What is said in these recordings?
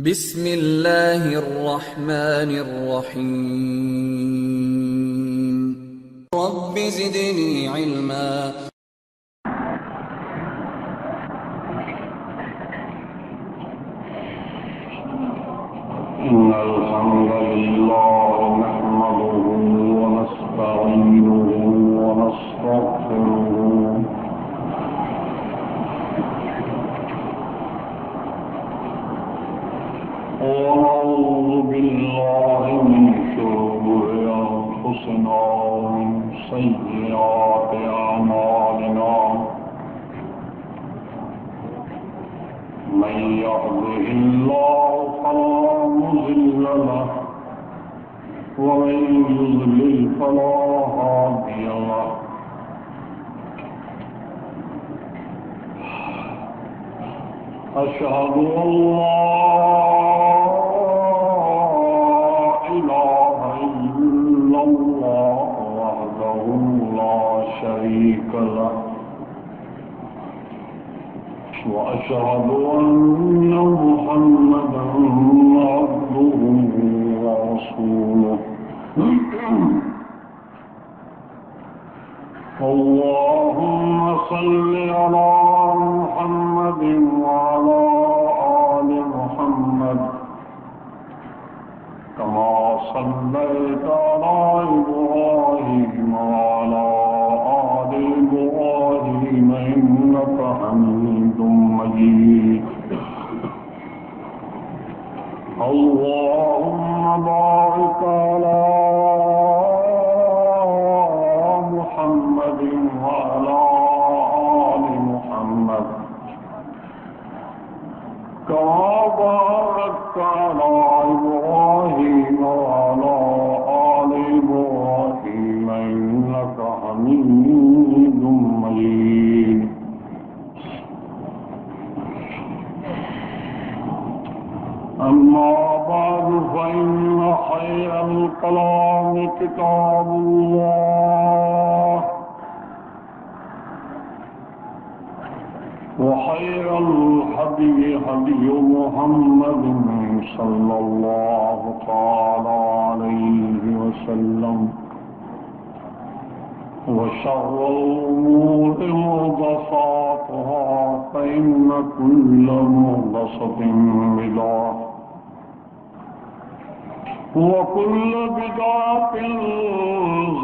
بسم اللہ الرحمن الرحیم رب زدنی علما إن الحمد لله نحمده ونستعينه ونستغفره ونعوذ بالله من شرور أنفسنا ومن سيئات أعمالنا من يهده الله فلا مضل له ومن يضلل فلا هادي له أشهد أن لا إله إلا الله وحده لا شريك له وأشهد أن محمدا عبده ورسوله اللهم صل على محمد وعلى آل محمد كما صليت على إبراهيم وعلى آل إبراهيم إنك حميد مجيد اللهم بارك على محمد وعلى آل محمد كما باركت على إبراهيم وعلى آل إبراهيم إنك حميد مجيد أما بعد فإن خير الكلام كتاب الله وخير الهدي هدي محمد صلى الله تعالى عليه وسلم وشر الأمور محدثاتها فإن كل محدثة بدعة وكل بدعة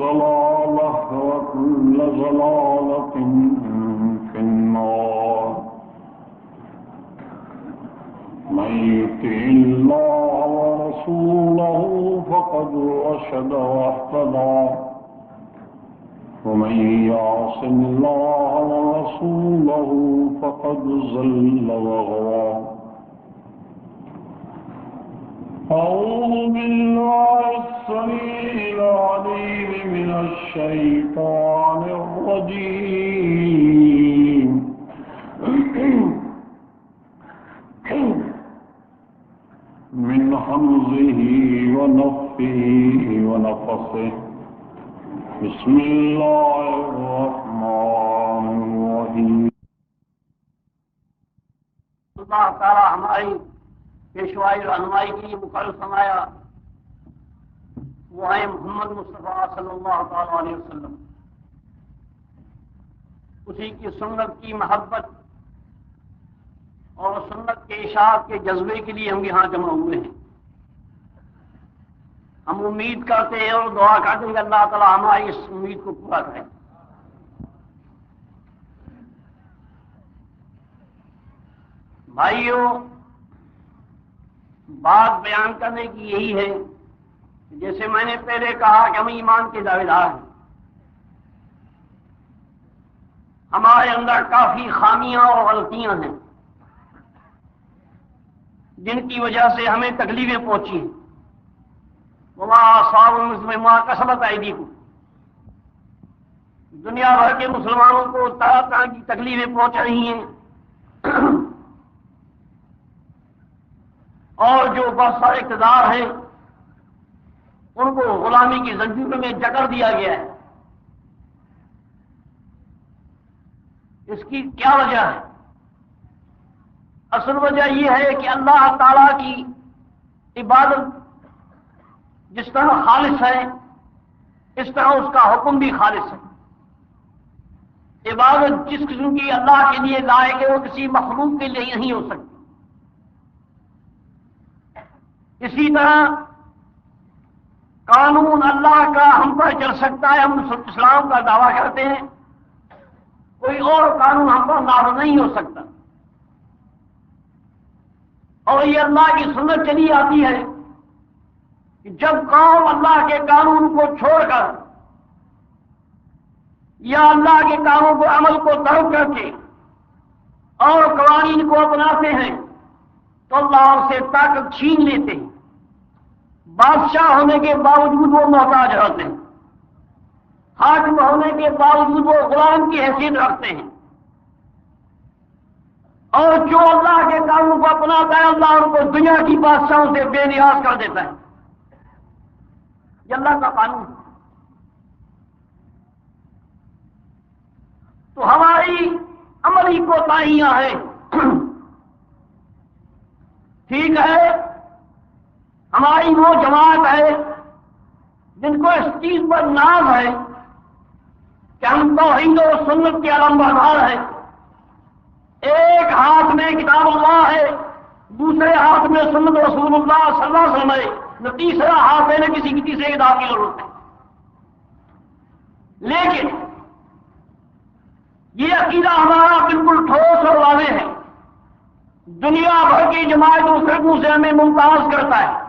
ضلالة وكل ضلالة في النار من يطع الله ورسوله فقد رشد واهتدى ومن يعص الله ورسوله فقد ضل وغوى أعوذ بالله السميع العليم من الشيطان الرجيم من همزه ونفخه ونفثه بسم الله الرحمن الرحيم اللہ تعالی ہماری پیشوائی رہنمائی کی مقرر فرمایا وہ ہے محمد مصطفیٰ صلی اللہ تعالی علیہ وسلم. اسی کی سنت کی محبت اور سنت کے اشاعت کے جذبے کے لیے ہم یہاں جمع ہوئے ہیں. ہم امید کرتے ہیں اور دعا کرتے ہیں کہ اللہ تعالی ہماری اس امید کو پورا کرے. بھائیوں، بات بیان کرنے کی یہی ہے کہ جیسے میں نے پہلے کہا کہ ہم ایمان کے دعوے دار ہیں. ہمارے اندر کافی خامیاں اور غلطیاں ہیں جن کی وجہ سے ہمیں تکلیفیں پہنچی ہیں. وما أصابكم مما كسبت أيديكم. دنیا بھر کے مسلمانوں کو طرح طرح کی تکلیفیں پہنچ رہی ہیں اور جو برسر اقتدار ہیں ان کو غلامی کی زنجیروں میں جکڑ دیا گیا ہے. اس کی کیا وجہ ہے؟ اصل وجہ یہ ہے کہ اللہ تعالیٰ کی عبادت جس طرح خالص ہے اس طرح اس کا حکم بھی خالص ہے. عبادت جس قسم کی اللہ کے لیے لائق ہے وہ کسی مخلوق کے لیے نہیں ہو سکتی. اسی طرح قانون اللہ کا ہم پر چل سکتا ہے، ہم اسلام کا دعویٰ کرتے ہیں، کوئی اور قانون ہم پر نافذ نہیں ہو سکتا. اور یہ اللہ کی سنت چلی آتی ہے کہ جب قوم اللہ کے قانون کو چھوڑ کر یا اللہ کے کاموں کو عمل کو ترک کر کے اور قوانین کو اپناتے ہیں تو اللہ سے طاقت چھین لیتے ہیں. بادشاہ ہونے کے باوجود وہ محتاج رہتے ہیں، حاکم ہونے کے باوجود وہ غلام کی حیثیت رکھتے ہیں. اور جو اللہ کے کاموں کو اپناتا ہے اللہ ان کو دنیا کی بادشاہوں سے بے نیاز کر دیتا ہے. یہ اللہ کا قانون ہے. تو ہماری عملی کوتاہیاں ہیں. ٹھیک ہے، ہماری وہ جماعت ہے جن کو اس چیز پر ناز ہے کہ ہم توحید و سنت کے علمبردار ہیں. ایک ہاتھ میں کتاب اللہ ہے، دوسرے ہاتھ میں سنت رسول اللہ صلی اللہ علیہ وسلم ہے، نہ تیسرا ہاتھ ہے نہ کسی کی تیسرے کتاب کی ضرورت ہے. لیکن یہ عقیدہ ہمارا بالکل ٹھوس اور واضح ہے. دنیا بھر کی جماعتوں فرقوں سے ہمیں ممتاز کرتا ہے،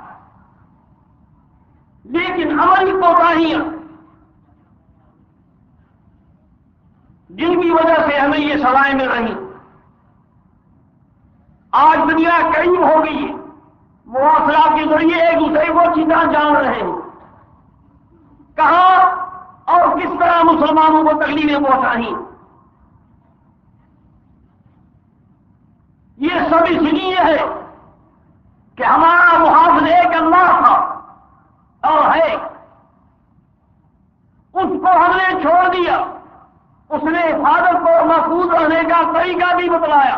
لیکن عملی کوتاہیاں جن کی وجہ سے ہمیں یہ سزائیں مل رہی. آج دنیا قریب ہو گئی ہے، مواصلات کے ذریعے ایک دوسرے کو چیزیں جان رہے ہیں. کہاں اور کس طرح مسلمانوں کو تکلیفیں پہنچائیں، یہ سب اس لیے ہے کہ ہمارا محافظ ایک اللہ تھا اور ہے، اس کو ہم نے چھوڑ دیا. اس نے حفاظت کو محفوظ رہنے کا طریقہ بھی بتلایا،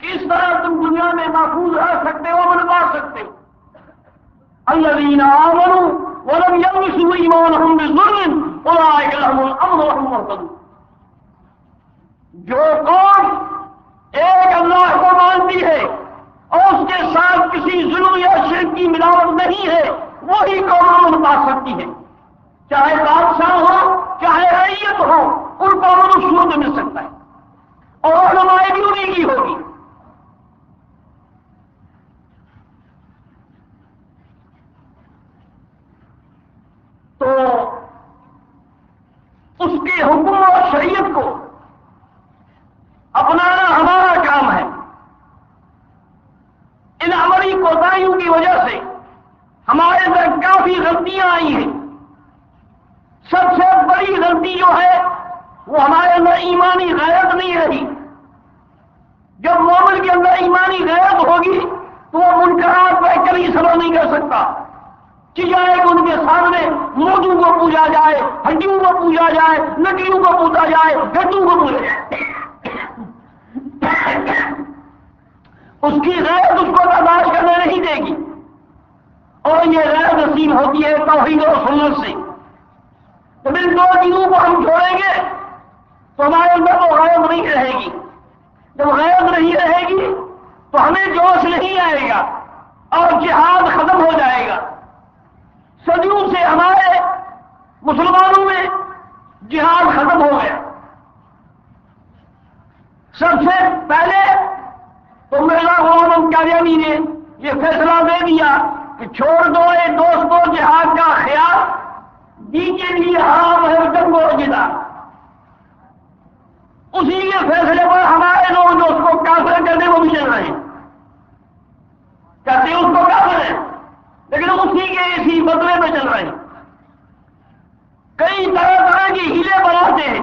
کس طرح تم دنیا میں محفوظ رہ سکتے ہو، امن پا سکتے ہو. الذین آمنوا ولم یلبسوا ایمانهم بظلم اولئک لهم الامن وهم مهتدون. جو قوم ایک اللہ کو مانتی ہے اور اس کے ساتھ کسی ظلم یا شرک کی ملاوٹ نہیں ہے وہی قوم امن پا سکتی ہے. چاہے بادشاہ ہو چاہے رعیت ہو، ان کو امن اس صورت میں مل سکتا ہے اور رہنمائی بھی انہیں کی ہوگی. تو اس کے حکم اور شریعت کو اپنانا ہمارا کام ہے. ان عملی کوتاہیوں کی وجہ سے ہمارے اندر کافی غلطیاں آئی ہیں. سب سے بڑی غلطی جو ہے وہ ہمارے اندر ایمانی غیرت نہیں رہی. جب مومن کے اندر ایمانی غیرت ہوگی تو وہ منکرات پر کبھی صبر نہیں کر سکتا. چیزیں ان کے سامنے موجوں کو پوجا جائے، ہڈیوں کو پوجا جائے، نکلیوں کو پوجا جائے، گڈوں کو پوجا جائے، اس کی غیرت اس کو برداشت کرنے نہیں دے گی. اور یہ غیرت نصیب ہوتی ہے توحید و سنت سے. تو ان دو چیزوں کو ہم چھوڑیں گے تو ہمارے اندر وہ غیرت نہیں رہے گی. جب غیرت نہیں رہے گی تو ہمیں جوش نہیں آئے گا اور جہاد ختم ہو جائے گا. صدیوں سے ہمارے مسلمانوں میں جہاد ختم ہو گیا. سب سے پہلے تو مرزا غلام قادیانی نے یہ فیصلہ دے دیا کہ چھوڑ دو اے دوستو جہاد کا خیال، جی کے لیے حرام ہے جنگ و جدال. اسی کے فیصلے پر ہمارے لوگ جو اس کو کافر کرتے وہ بھی چل رہے ہیں، کہتے ہیں اس کو کافر ہے، لیکن اسی کے اسی بدلے میں چل رہے ہیں. کئی طرح طرح کی ہیلے بناتے ہیں.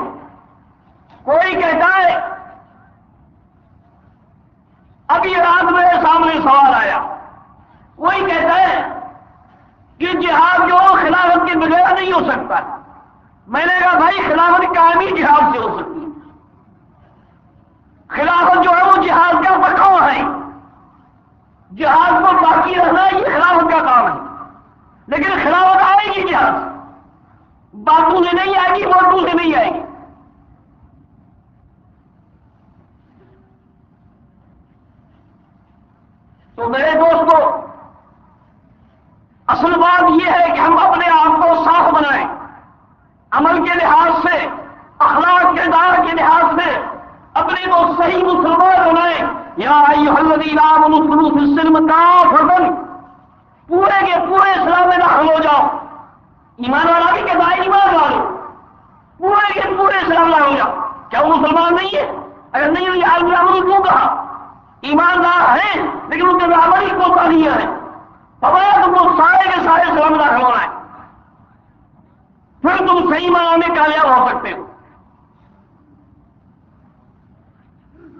کوئی کہتا ہے، ابھی رات میرے سامنے سوال آیا، کوئی کہتا ہے کہ جہاد جو خلافت کے بغیر نہیں ہو سکتا. میں نے کہا بھائی خلافت کامی جہاد سے ہو سکتی ہے. خلافت جو ہے وہ جہاد کا مقام ہے، جہاد کو باقی رہنا یہ خلافت کا کام ہے، لیکن خلافت آئے گی جہاد، باتوں سے نہیں آئے گی، ووٹوں سے نہیں آئے گی۔ تو میرے دوستو، اصل بات یہ ہے کہ ہم اپنے آپ کو صاف بنائیں، عمل کے لحاظ سے، اخلاق کردار کے لحاظ سے اپنے کو صحیح مسلمان بنائیں۔ یا ایھا الذین آمنوا ادخلوا فی السلم کافۃ، پورے کے پورے اسلام میں داخل ہو جاؤ۔ ایمان والا بھی کہتا ہے ایمان والو، پورے کے پورے اسلام میں ہو جاؤ۔ کیا وہ مسلمان نہیں ہے؟ اگر نہیں ہوئی عالم عمل کیوں کہا؟ ایماندار ہیں لیکن ان کے عمل ہی کو نہیں ہے، فرمایا تم کو سارے کے سارے اسلام میں داخل ہونا ہے، پھر تم صحیح معنی میں کامیاب ہو سکتے ہو۔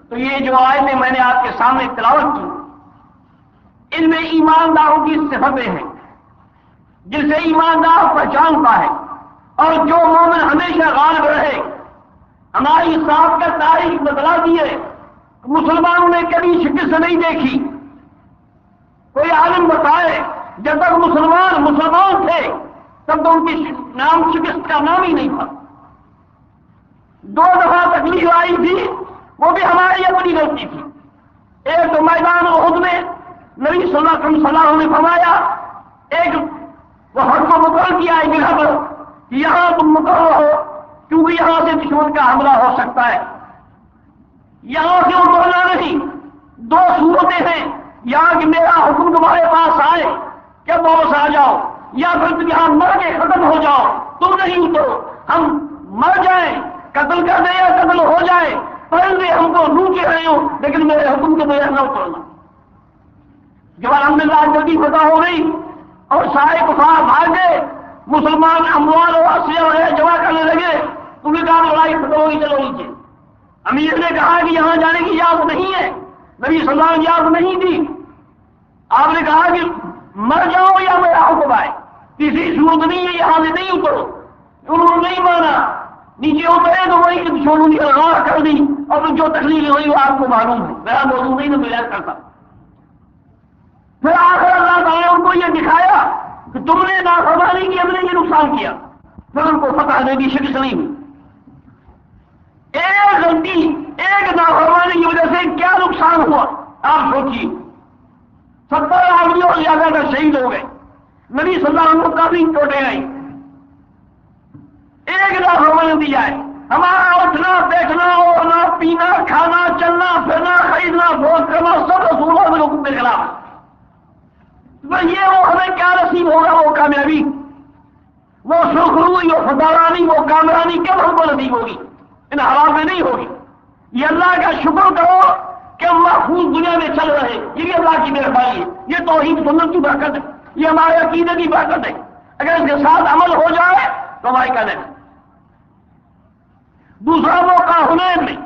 تو یہ جو آیتیں میں نے آپ کے سامنے تلاوت کی، ان میں ایمانداروں کی صفتیں ہیں جن سے ایماندار پہچانتا ہے، اور جو مومن ہمیشہ غالب رہے۔ ہماری صاحب کا تاریخ بتلاتی ہے، مسلمانوں نے کبھی شکست نہیں دیکھی۔ کوئی عالم بتائے جب تک مسلمان تھے تب تو ان کی نام شکست کا نام ہی نہیں تھا۔ 2 دفعہ تکلیف آئی تھی، وہ بھی ہماری اپنی غلطی تھی۔ ایک تو میدان احد میں نبی صلی اللہ علیہ وسلم نے فرمایا، ایک وہ حد کو مقرر کیا ایک جگہ پر کہ یہاں تم مقرر ہو کیونکہ یہاں سے دشمن کا حملہ ہو سکتا ہے، یہاں سے اترنا نہیں۔ 2 صورتیں ہیں، یا کہ میرا حکم تمہارے پاس آئے کہ واپس آ جاؤ، یا پھر تم یہاں مر کے ختم ہو جاؤ، تم نہیں اترو۔ ہم مر جائیں، قتل کر دیں یا قتل ہو جائے، پہلے ہم کو روکے رہے ہو لیکن میرے حکم کے بغیر نہ اترنا۔ جب الحمدللہ جلدی فتح ہو گئی اور سارے کفار بھاگ گئے، مسلمان اموال اور اسلحہ وغیرہ جمع کرنے لگے، تم نے کہا لڑائی ختم ہوگی، چلو نیچے۔ امیر نے کہا کہ یہاں جانے کی اجازت نہیں ہے، نبی صلی اللہ علیہ وسلم نے اجازت نہیں دی۔ آپ نے کہا کہ مر جاؤ یا میرا حکم آئے، تیسری صورت نہیں ہے، یہاں سے نہیں اترو۔ انہوں نے نہیں مانا، نیچے اترے تو وہی چھوڑوں کی راہ کر دی، اور جو تکلیف ہوئی وہ آپ کو معلوم ہے، میرا موضوع نہیں تو بیان کرتا۔ پھر آخر اللہ تعالیٰ نے ان کو یہ دکھایا کہ تم نے نافرمانی کی، ہم نے یہ نقصان کیا، پھر ان کو فتح دے دی، شکست نہیں ہوئی۔ ایک غلطی، ایک نافرمانی کی وجہ سے کیا نقصان ہوا آپ سوچیے۔ 70 آدمی اور زیادہ کا شہید ہو گئے، نبی صلی اللہ علیہ وسلم کو کافی چوٹیں آئی۔ ایک نافرمانی دی جائے، ہمارا اٹھنا بیٹھنا اوڑھنا پینا کھانا چلنا پھرنا خریدنا فروخت کرنا سب رسولوں کے حکم کے خلاف، یہ وہ ہمیں کیا نصیب ہوگا؟ وہ کامیابی، وہ سرخروئی، وہ فدارانی، وہ کامرانی کب ہم کو نصیب ہوگی؟ ان حالات میں نہیں ہوگی۔ یہ اللہ کا شکر کرو کہ ہم محفوظ دنیا میں چل رہے، یہ بھی اللہ کی مہربانی ہے، یہ توحید سنت کی برکت ہے، یہ ہمارے عقیدے کی برکت ہے۔ اگر اس کے ساتھ عمل ہو جائے تو ہماری کہنے میں۔ دوسرا موقع حنین میں،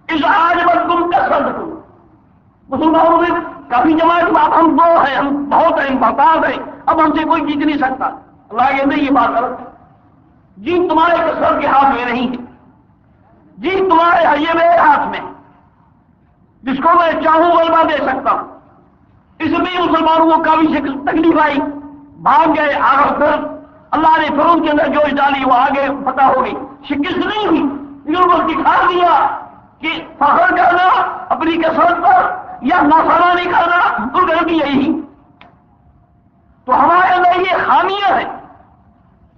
اس آج وقت تم کثرت کو، مسلمانوں میں کافی جماعت، اب ہم 2 ہیں، ہم بہت ہیں، بہتات ہیں، اب ہم سے کوئی جیت نہیں سکتا۔ اللہ کہتے ہیں یہ بات غلط ہے، جیت تمہارے کثرت کے ہاتھ میں نہیں ہے، جیت تمہارے یہ میرے ہاتھ میں، جس کو میں چاہوں غلبہ دے سکتا ہوں۔ اس میں مسلمانوں کو کافی تکلیف آئی، بھاگ گئے، آگے پھر اللہ نے پھر ان کے اندر جوش ڈالی، وہ آگے فتح ہو گئی، شکست نہیں ہوئی، لیکن وہ دکھا دیا کہ فخر کرنا اپنی کثرت پر یا نافرمانی کرنا بالکل غلطی یہی۔ تو ہمارے اندر یہ خامیاں ہیں،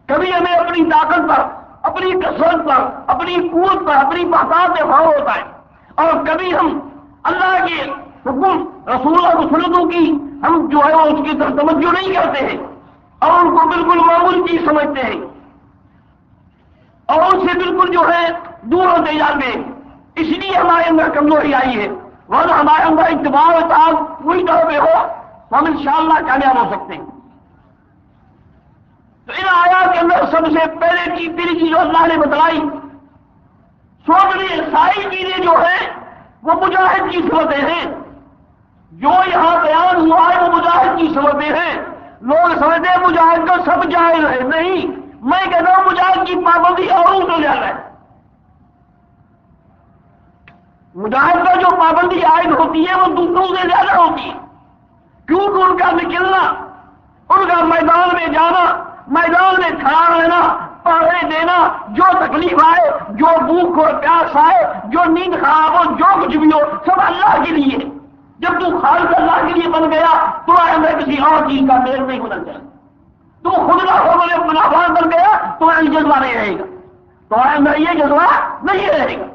کبھی ہمیں اپنی طاقت پر، اپنی کثرت پر، اپنی قوت پر، اپنی بحثات میں فخر ہوتا ہے، اور کبھی ہم اللہ کے حکم رسول اللہ کی سنتوں کی ہم جو ہے وہ اس کی طرف توجہ نہیں کرتے ہیں اور ان کو بالکل معمول چیز سمجھتے ہیں اور ان سے بالکل جو ہے دور ہوتے جاتے ہیں۔ اس لیے ہمارے اندر کمزوری آئی ہے، ورنہ ہمارے اندر اتباع و اطاعت پوری طرح پہ ہو تو ہم انشاءاللہ کامیاب ہو سکتے ہیں۔ تو ان آیات کے اندر سب سے پہلی چیز اللہ نے بتلائی، ساری چیزیں جو ہیں وہ مجاہد کی صفتیں ہیں، جو یہاں بیان ہوا ہے وہ مجاہد کی صفتیں ہیں۔ لوگ سمجھتے ہیں مجاہد کو سب جائز ہے، نہیں، میں کہتا ہوں مجاہد کی پابندی اور زیادہ ہے۔ مجاہد پر جو پابندی عائد ہوتی ہے وہ دوسروں سے زیادہ ہوتی ہے، کیونکہ ان کا نکلنا، ان کا میدان میں جانا، میدان میں کھڑا رہنا، پہرے دینا، جو تکلیف آئے، جو بھوک اور پیاس آئے، جو نیند خراب ہو، جو کچھ بھی ہو، سب اللہ کے لیے۔ جب تو خالص اللہ کے لیے بن گیا تو میں کسی اور چیز کا میل نہیں ہونا چاہیے۔ تو خود نہ ہونے منافع بن گیا تو جذبہ نہیں رہے گا، تو یہ جذبہ نہیں رہے گا۔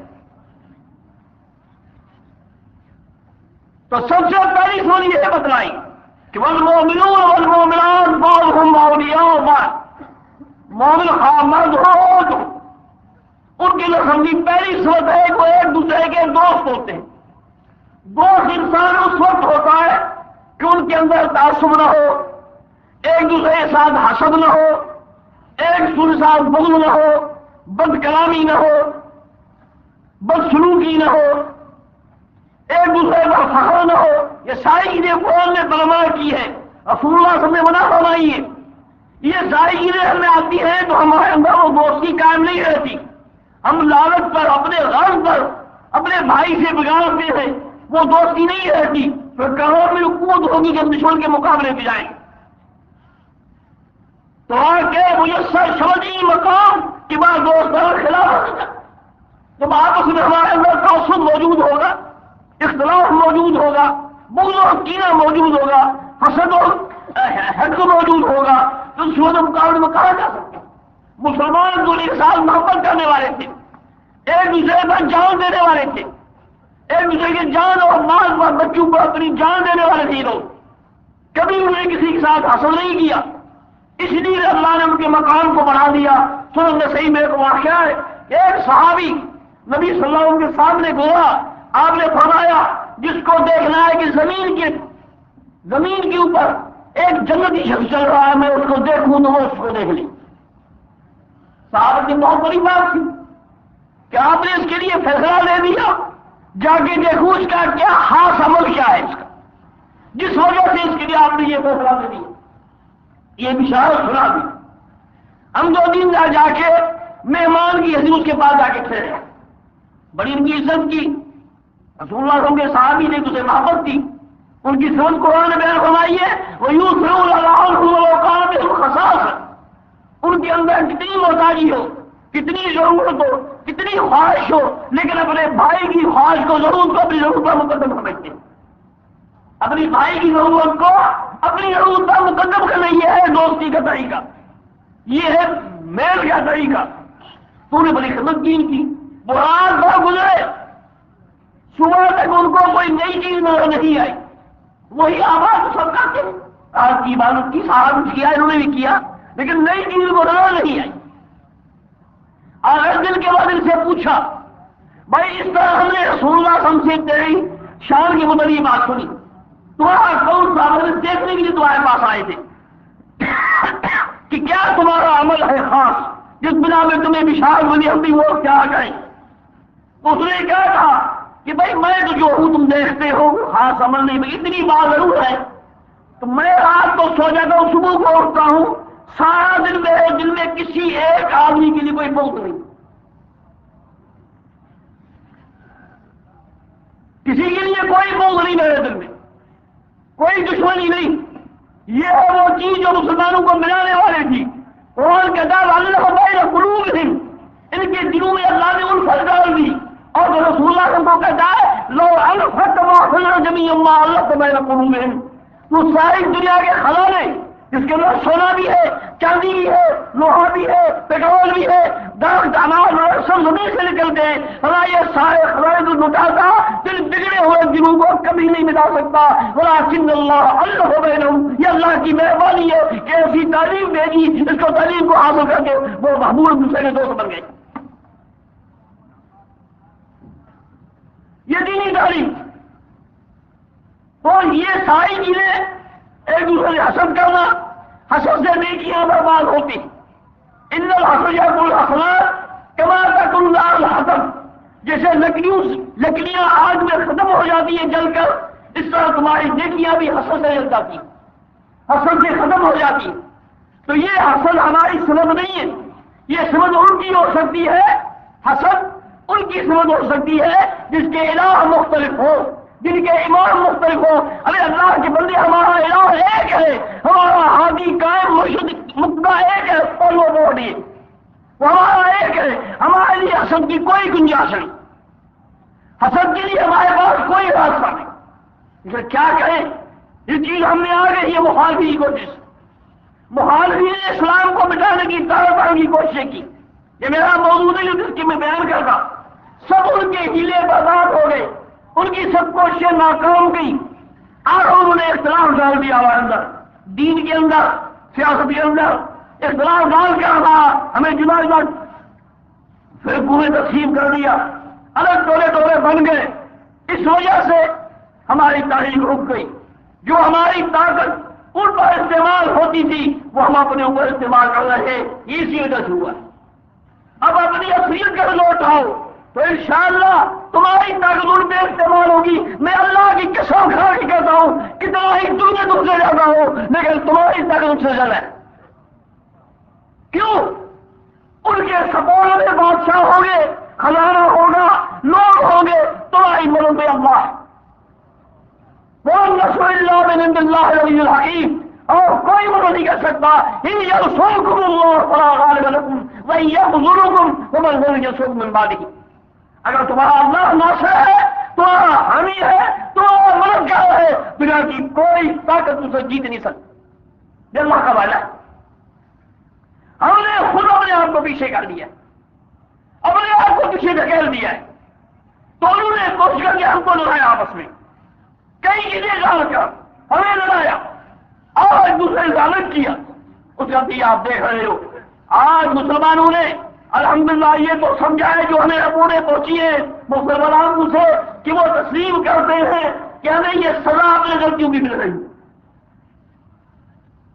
تو سب سے پہلی سونی یہ بتلائی کہ والمؤمنون والمؤمنات بعضهم اولیاء بعض، مومن خواہ مرد ہو تو ان کی لفظی پہلی صورت ہے کہ وہ ایک دوسرے کے دوست ہوتے ہیں۔ دوست انسان اس وقت ہوتا ہے کہ ان کے اندر تعصب نہ ہو، ایک دوسرے کے ساتھ حسد نہ ہو، ایک دوسرے کے ساتھ بغض نہ ہو، بد کلامی نہ ہو، بد سلوکی نہ ہو، ایک دوسرے پر فخر نہ ہو۔ یہ ساری چیزیں قرآن نے برمار کی ہے، رسول اللہ صلی اللہ علیہ وسلم نے منع فرمائی ہے۔ یہ ساری چیزیں ہمیں آتی ہیں تو ہمارے اندر وہ دوستی قائم نہیں رہتی، ہم لالچ پر، اپنے غرض پر، اپنے بھائی سے بگاڑتے ہیں، وہ دوستی نہیں رہتی، پھر کہاں میں قوت ہوگی جب دشمن کے مقابلے میں جائیں۔ تو کہ مجھے سر سمجھی مقام کہ بعض دوست کے خلاف جب آپس میں ہمارے اندر تعصب موجود ہوگا، اختلاف موجود ہوگا، بغض اور کینہ موجود ہوگا، حسد اور حقد موجود ہوگا، تو دشمن کے مقابلے میں کہاں جا سکتے؟ مسلمان دونوں کے ساتھ محبت کرنے والے تھے، ایک دوسرے پر جان دینے والے تھے، ایک دوسرے کی جان اور مال پر، بچوں پر اپنی جان دینے والے تھے لوگ، کبھی انہوں نے کسی کے ساتھ حسد نہیں کیا۔ اس لیے اللہ نے ان کے مقام کو بڑھا دیا۔ سنن نسائی میں ایک واقعہ ہے، ایک صحابی نبی صلی اللہ علیہ وسلم کے سامنے گزرا، آپ نے فرمایا جس کو دیکھنا ہے کہ زمین کے اوپر ایک جنتی شخص چل رہا ہے، میں اس کو دیکھوں تو وہ اس کو دیکھ لی۔ صحابہ کی بہت بڑی بات تھی کہ آپ نے اس کے لیے فیصلہ لے دیا، جا کے دیکھوں اس کا کیا خاص عمل کیا ہے اس کا، جس وجہ سے اس کے لیے آپ نے یہ فیصلہ دے دیا، یہ بشارت سنا دی۔ ہم 2 دن جا کے مہمان کی حضور کے پاس جا کے ٹھہرے، بڑی ان کی عزت کی، رسول اللہ صلی اللہ علیہ وسلم کے صحابی نے اسے محبت دی، ان کی صفت قرآن نے بیان فرمائی ہے وَيُؤْثِرُونَ عَلَىٰ أَنفُسِهِمْ وَلَوْ كَانَ بِهِمْ خَصَاصَةٌ، ان کے اندر کتنی محتاجی ہو، کتنی ضرورت ہو، کتنی خواہش ہو، لیکن اپنے بھائی کی خواہش کو ضرورت کو اپنی ضرورت پر مقدم سمجھتے ہیں، اپنی بھائی کی ضرورت کو اپنی ضرورت پر مقدم کرنا، یہ ہے دوستی کا طریقہ، یہ ہے میل کا طریقہ۔ تو نے بڑی خدمت کی ان کی، وہ رات بھر گزرے، صبح تک ان کو کوئی نئی چیز نظر نہیں آئی، وہی آواز سب کرتے ہیں، رات کی عبادت کی، سارا کچھ کیا انہوں نے بھی کیا، لیکن نئی چیز کو نظر نہیں آئی۔ آخر دن کے بعد ان سے پوچھا بھائی اس طرح ہم نے رسول اللہ صلی اللہ علیہ وسلم سے تیری شان کی متعلق بات سنی، تمہارا کون سا عمل دیکھنے کے لیے تمہارے پاس آئے تھے کہ کیا تمہارا عمل ہے خاص جس بنا میں تمہیں بشارت ملی، ہم بھی وہ کیا کریں؟ اس نے کیا کہا کہ بھائی میں تو جو ہوں تم دیکھتے ہو خاص عمل نہیں، بھائی اتنی بات ضرور ہے تو میں رات کو سو جاتا ہوں، صبح کو اٹھتا ہوں، سارا دن میرے دل میں کسی ایک آدمی کے لیے کوئی بغض نہیں، کسی کے لیے کوئی بغض نہیں، میرے دل میں کوئی دشمنی نہیں۔ یہ ہے وہ چیز جو مسلمانوں کو ملانے والے تھی، قرآن کے دار اللہ بین قلوبہم، ان کے دلوں میں اللہ نے الفت ڈال دی، اور رسول اللہ صلی اللہ علیہ وسلم کو کہتا ہے لو انفقت ما فی الارض جميعا ما الفت بین قلوبہم، تو ساری دنیا کے خزانے جس کے اندر سونا بھی ہے، چاندی بھی ہے، لوہا بھی ہے، پیٹرول بھی ہے، درخت اناج اور سب زمین سے نکلتے ہیں، بھلا یہ سارے خزانے تو لٹاتا دل بگڑے ہوئے دلوں کو کبھی نہیں مٹا سکتا، ولکن اللہ الف بینہم، یہ اللہ کی مہربانی ہے کہ ایسی تعلیم دے گی، اس کو تعلیم کو حاصل کر کے وہ محبوب دوسرے کے دوست بن گئے۔ یہ دینی تعلیم، تو یہ ساری چیزیں ایک دوسرے سے حسد کرنا، حسد سے نیکیاں برباد ہوتی، ان الحسد یاکل الحسنات کما تاکل النار الحطب، جیسے لکڑیاں آگ میں ختم ہو جاتی ہیں جل کر، اس طرح تمہاری نیکیاں بھی حسد سے جل جاتی ہیں، حسد سے ختم ہو جاتی ہیں۔ تو یہ حسد ہماری سمجھ نہیں ہے، یہ سمجھ ان کی ہو سکتی ہے حسد ان کی سمجھ ہو سکتی ہے جس کے الہ مختلف ہو، جن کے امام مختلف ہو۔ ارے اللہ کے بندے، ہمارا الہ ایک ہے، ہمارا ہادی قائم مرشد مقتدی ایک ہے، فالو بوڈی وہ ہمارا ایک ہے۔ ہمارے لیے حسد کی کوئی گنجائش نہیں، حسد کے لیے ہمارے پاس کوئی راستہ نہیں۔ اسے کیا کہیں، یہ چیز ہم نے آگے یہ مخالفی کی کوشش، مخالفین نے اسلام کو مٹانے کی طرح کی کوشش کی۔ یہ میرا موضوع ہے جس کی میں بیان کرتا، سب ان کے ہیلے برباد ہو گئے، ان کی سب کوششیں ناکام گئی، اور انہوں نے اختلاف ڈال دیا ہمارے اندر، دین کے اندر، سیاست کے اندر اختلاف ڈال کے ہمیں جدا جدا فرقوں میں تقسیم کر دیا، الگ ٹولے ٹولے بن گئے۔ اس وجہ سے ہماری تاریخ رک گئی۔ جو ہماری طاقت ان پر استعمال ہوتی تھی وہ ہم اپنے اوپر استعمال کر رہے ہیں، یہ اسی وجہ سے ہوا۔ اب اپنی اصلیت کا لوٹ آؤ تو انشاءاللہ تمہاری طاقت ان پہ استعمال ہوگی۔ میں اللہ کی قسم کھا کے کہتا ہوں، کتنا ہی تم سے زیادہ ہو لیکن تمہاری طاقت ان سے زیادہ ہے۔ کیوں؟ ان کے سپورٹ میں بادشاہ ہوں گے، خزانہ ہوگا، لوگ ہوں گے، تمہاری مدد میں اللہ ہے۔ وَالنَّصْرُ إِلَّا مِنْ عِنْدِ اللَّهِ الْعَزِيزِ الْحَكِيمِ، اور کوئی مدد نہیں کر سکتا۔ إِنْ يَنْصُرْكُمُ اللَّهُ فَلَا غَالِبَ لَكُمْ وَإِنْ يَخْذُلْكُمْ فَمَنْ ذَا الَّذِي يَنْصُرُكُم مِّن بَعْدِهِ۔ اگر تمہارا اللہ ناصر ہے، تمہارا حامی ہے، تمہارا مددگار ہے، دنیا کی کوئی طاقت اسے جیت نہیں سکتی۔ یہ اللہ کا وعدہ ہے۔ ہم نے خود اپنے آپ کو پیچھے کر دیا، اپنے آپ کو پیچھے دھکیل دیا ہے، تو انہوں نے کوشش کر کے ہم کو لڑایا، آپس میں کئی چیزیں ڈال کر ہمیں لڑایا، اور ایک دوسرے ظالم کیا۔ اس کا بھی آپ دیکھ رہے ہو، آج مسلمانوں نے الحمدللہ یہ تو سمجھا ہے، جو ہمیں رپورٹیں پہنچی ہیں مسلمانوں سے کہ وہ تسلیم کرتے ہیں کہ ہمیں یہ سزا اپنے غلطیوں کی مل رہی ہے۔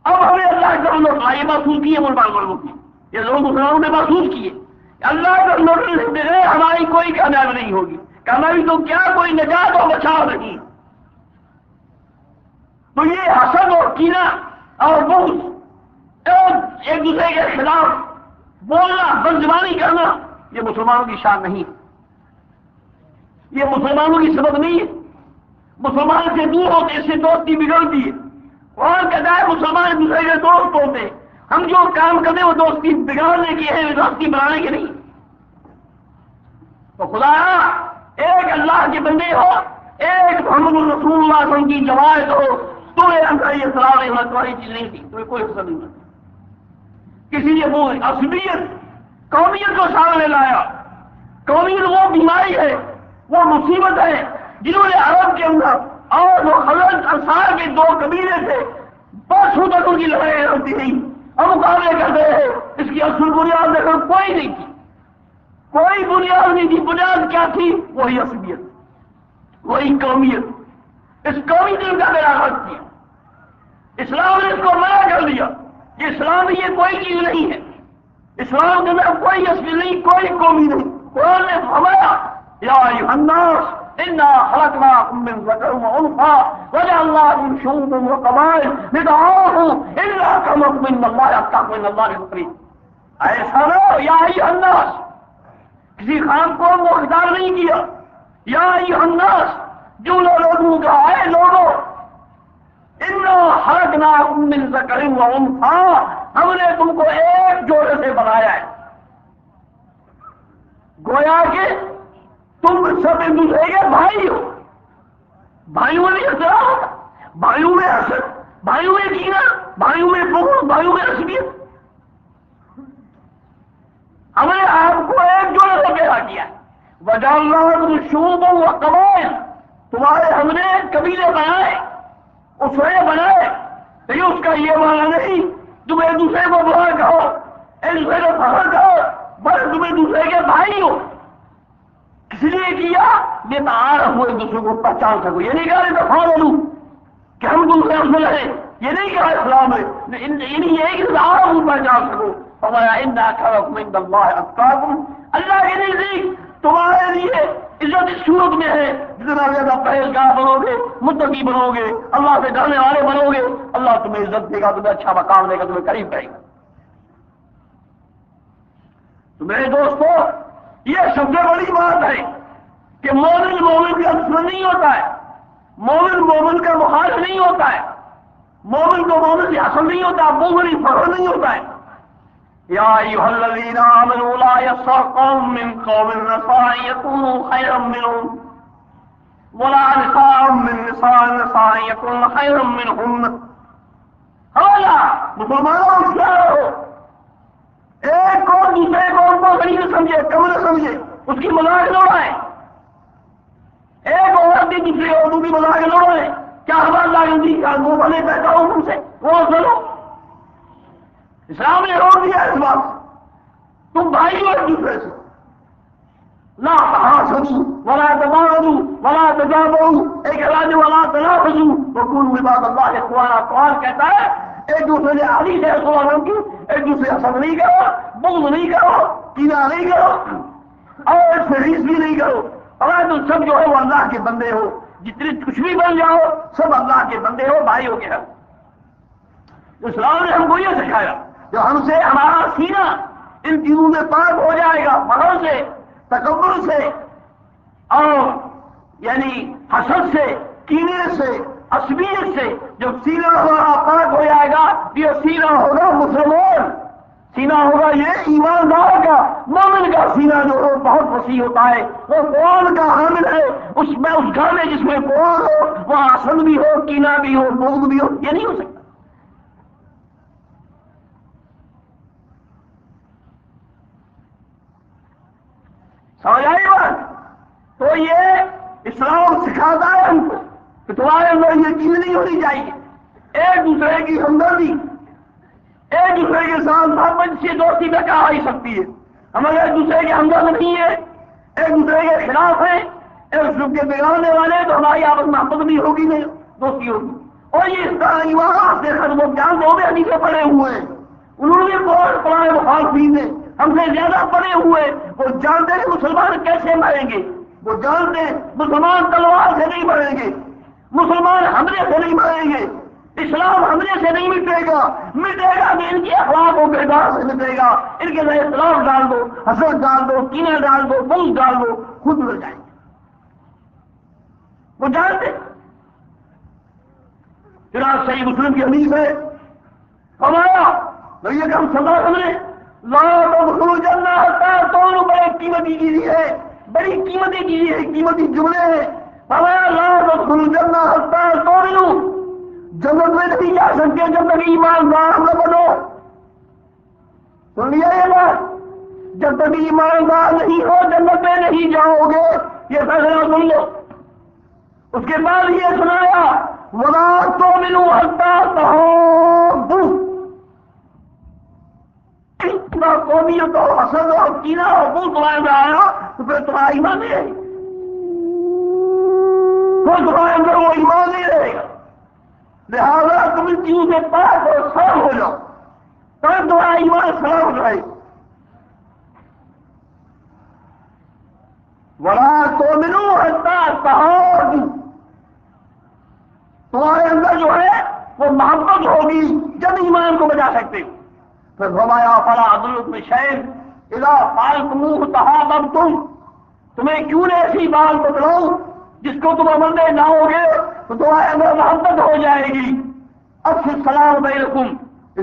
اب ہمیں اللہ کا نوٹس یہ محسوس کیے، مسلمانوں کی یہ لوگ مسلمانوں نے محسوس کیے، اللہ کا نوٹس بغیر ہماری کوئی کامیابی نہیں ہوگی، کامیابی تو کیا کوئی نجات اور بچاؤ نہیں۔ تو یہ حسد اور کینہ اور بغض اور ایک دوسرے کے خلاف بولنا، بدزبانی کرنا، یہ مسلمانوں کی شان نہیں، یہ مسلمانوں کی سبب نہیں ہے۔ مسلمان سے دور ہوتے اس سے دوستی بگڑتی ہے، اور کہتا ہے مسلمان ایک دوسرے کے دوست ہوتے ہیں۔ ہم جو کام کرتے وہ دوستی بگاڑنے کی ہے، دوستی بنانے کی نہیں۔ تو خدایا ایک اللہ کے بندے ہو، ایک محمد رسول اللہ صلی اللہ علیہ وسلم کی جماعت ہو، تمہیں اندر یہ صلاح نہیں ہونا، تمہاری چیز نہیں تھی، تمہیں کوئی حصہ نہیں ہونا۔ کسی نے وہ عصبیت، قومیت کو سامنے لایا۔ قومیت وہ بیماری ہے، وہ مصیبت ہے جنہوں نے عرب کے اندر اور وہ حضرت انصار کے دو قبیلے تھے، برسوں تک ان کی لڑائی ہوتی رہی اور مقابلے کرتے رہے۔ اس کی اصل بنیاد دیکھو کوئی نہیں تھی، کوئی بنیاد نہیں تھی۔ بنیاد کیا تھی؟ وہی عصبیت، وہی قومیت۔ اس قومی دل کا میرا حق کیا، اسلام نے اس کو منع کر دیا کہ اسلام میں یہ کوئی چیز نہیں ہے، اسلام کے اندر کوئی اصل نہیں، کوئی قومی نہیں۔ قرآن نے فرمایا یا ایھا الناس انا خلقناکم من ذکر وانثى وجعلناکم شعوبا وقبائل لتعارفوا ان اکرمکم عند اللہ اتقاکم ان اللہ قریب۔ ایسا نہ یا ایھا الناس، کسی خام کو مختار نہیں کیا، یا ایھا الناس جملہ لوگوں کا، اے لوگوں، انا خلقناکم من ذکر وانثى، ہم نے تم کو ایک جوڑے سے بنایا ہے۔ گویا کہ تم سب ایک دوسرے کے بھائی ہو۔ بھائیوں میں اختلاف، بھائیوں میں حسد، بھائیوں میں کینہ، بھائیوں میں بغض، بھائیوں میں عصبیت۔ ہم نے آپ کو ایک جوڑے سے پیدا کیا، وجعلناکم شعوبا وقبائل، تمہارے ہم نے قبیلے بنائے، اسرے بنائے۔ لیکن اس کا یہ معنی نہیں تم ایک دوسرے کو برا کہو، ایک دوسرے کو فخر کہو، بس تم ایک دوسرے کے بھائی ہو۔ اس لیے کیا یہ تعارف ہو، ایک دوسرے کو پہچان سکو۔ یہ نہیں کہا تفاضلوا کہ ہم دوسرے سے لڑیں، یہ نہیں کہا اسلام میں، یعنی یہ کہ تعارف کو پہچان سکو۔ فرمایا ان اکرمکم عند اللہ اتقاکم، اللہ کے نزدیک تمہارے لیے عزت اس صورت میں ہے جتنا زیادہ پرہیزگار بنو گے، متقی بنو گے، اللہ سے ڈرنے والے بنو گے، اللہ تمہیں عزت دے گا، تمہیں اچھا مقام دے گا، تمہیں قریب کرے گا۔ تو میرے دوستو، یہ سب سے بڑی بات ہے کہ مومن مومن کا دشمن نہیں ہوتا ہے، مومن مومن کا مخالف نہیں ہوتا ہے، مومن کو مومن سے حسد نہیں ہوتا، مومن فخر نہیں ہوتا ہے۔ یا ایھا الذین آمنوا لا یسخر قوم من قوم عسى ان یکونوا خیرا منهم ولا نساء من نساء عسى ان یکون خیرا منهن۔ حوالہ مسلمانوں کیا ہو، ایک قوم دوسرے قوم کو غریب سمجھے، کم نہ سمجھے، اس کی مذاق نہ اڑائے، ایک عورت بھی دوسری عورتوں کی مذاق نہ اڑائے، کیا خبر لاگی وہ بھلے پیدا ہوں تم سے، وہ سنو، اسلام نے روک دیا اس بات سے، تم بھائی ہو ایک دوسرے سے، لا تحاسدوا ولا تباغضوا ولا تدابروا، ایک علاج ولا تنافسوا وكونوا عباد اللہ اخوانا۔ قرآن کہتا ہے ایک دوسرے سے حدیث ہے رسول اللہ کی، ایک دوسرے سے حسد نہیں کرو، بغض نہیں کرو، کینہ نہیں کرو اور فحش بھی نہیں کرو، اور تم سب جو ہے وہ اللہ کے بندے ہو، جتنے کچھ بھی بن جاؤ سب اللہ کے بندے ہو، بھائی ہو کے رہو۔ اسلام نے ہم کو یہ سکھایا جو ہم سے ہمارا سینہ ان چیزوں میں پاک ہو جائے گا، فخر سے، تکبر سے اور یعنی حسد سے، کینے سے، عصبیت سے، جب سینہ ہمارا پاک ہو جائے گا، یہ سینہ ہوگا مسلمان، سینہ ہوگا یہ ایماندار کا، مومن کا سینہ جو ہے بہت وسیع ہوتا ہے، وہ قرآن کا حامل ہے، اس میں اس گھر میں جس میں قرآن ہو وہ حسد بھی ہو، کینہ بھی ہو، بغض بھی ہو، یہ نہیں ہو سکتا۔ سمجھ آئی بات؟ تو یہ اسلام سکھاتا ہے ہم کو کہ تمہارے اندر یہ چیز نہیں ہونی چاہیے، ایک دوسرے کی ہمدردی، ایک دوسرے کے ساتھ محبت سے دوستی میں کہا ہی سکتی ہے۔ ہم اگر ایک دوسرے کے ہمدرد نہیں ہے، ایک دوسرے کے خلاف ہیں، ایک دوسرے کے بگاڑنے والے، تو ہماری آپس میں محبت بھی ہوگی نہیں، دوستی ہوگی۔ اور یہ اس طرح ایمان سے خود وہ جان دو بھی حدیثیں پڑے ہوئے ہیں، انہوں نے بہت قرآن مخالفین نے ہم سے زیادہ پڑے ہوئے، وہ جانتے ہیں مسلمان کیسے مریں گے، وہ جانتے ہیں مسلمان تلوار سے نہیں مریں گے، مسلمان حملے سے نہیں مریں گے، اسلام حملے سے نہیں مٹے گا، مٹے گا کہ ان کے اخلاق و کردار سے مٹے گا، ان کے اندر اختلاف ڈال دو، حسد ڈال دو، کینہ ڈال دو، بغض ڈال دو، خود مر جائیں گے، وہ جانتے۔ چنانچہ صحیح مسلم کی حدیث ہے، فرمایا نبی اکرم صلی اللہ علیہ وسلم نے لا تدخلوا الجنہ حتی تؤمنوا، بڑی قیمتی چیز ہے، بڑی قیمتی چیز ہے، قیمتی جملے ہیں، فرمایا لا تدخلوا الجنہ حتی تؤمنوا، جنت میں نہیں جا سکتے جب تک ایماندار نہ بنو۔ سن لیا یہ بات؟ جب تک ایماندار نہیں ہو جنت میں نہیں جاؤ گے، یہ فیصلہ سن لو۔ اس کے بعد یہ سنایا ولا تؤمنوا حتی تحابوا، قومیت اور حسد اور کینہ اور بغض تمہارے اندر آیا تو پھر تمہارا ایمان نہیں رہے گا، پھر تمہارے اندر وہ ایمان نہیں رہے گا۔ لہذا تم ان چیزوں سے پاک اور صاف ہو جاؤ، تب تمہارا ایمان سلامت رہے گا۔ ولا تؤمنوا حتی تحابوا، تمہارے اندر جو ہے وہ محبت ہوگی جب ایمان کو بچا سکتے ہو۔ پھر فرمایا فلا ادلکم بشیء اذا فعلتموہ تحاببتم، تمہیں کیوں نے ایسی بات بتلاؤں جس کو تم عمل میں لاؤ گے تو تمہارے اندر محبت ہو جائے گی۔ افشوا السلام بینکم،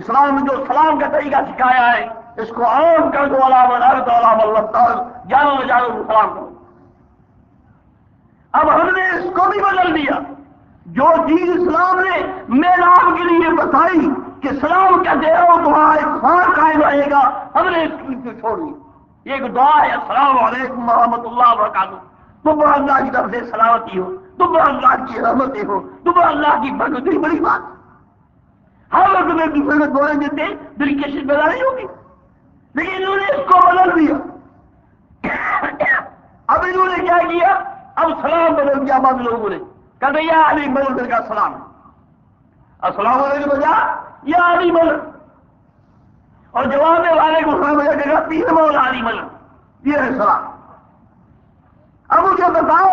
اسلام نے جو سلام کا طریقہ سکھایا ہے اس کو عام کر دو، علی من ارد علی من لم ترد، جانو نہ جانو سلام کرو۔ اب ہم نے اس کو بھی بدل دیا، جو چیز اسلام نے میلاد کے لیے بتائی کہ سلام کہتے ہو تمہارا اتفاق قائم رہے گا، ہم نے اس کو چھوڑ دی۔ یہ ایک دعا ہے السلام علیکم ورحمۃ اللہ وبرکاتہ، تم پر اللہ کی طرف سے سلامتی ہو، تم پر اللہ کی رحمتیں ہو، تم پر اللہ کی برکت، بڑی بات۔ ہر وقت میں دوسرے کو دعائیں دیتے دل کی شدت پیدا نہیں ہوگی، لیکن انہوں نے اس کو بدل دیا۔ اب انہوں نے کیا کیا؟ اب سلام بدل دیا بعض لوگوں نے، کہتے یا علی مدد کا سلام، السلام علیکم بجا یا علی مدد، اور جواب میں والے کو سلام بجا کہ تین مولا علی مدد، یہ ہے سلام۔ اب مجھے بتاؤ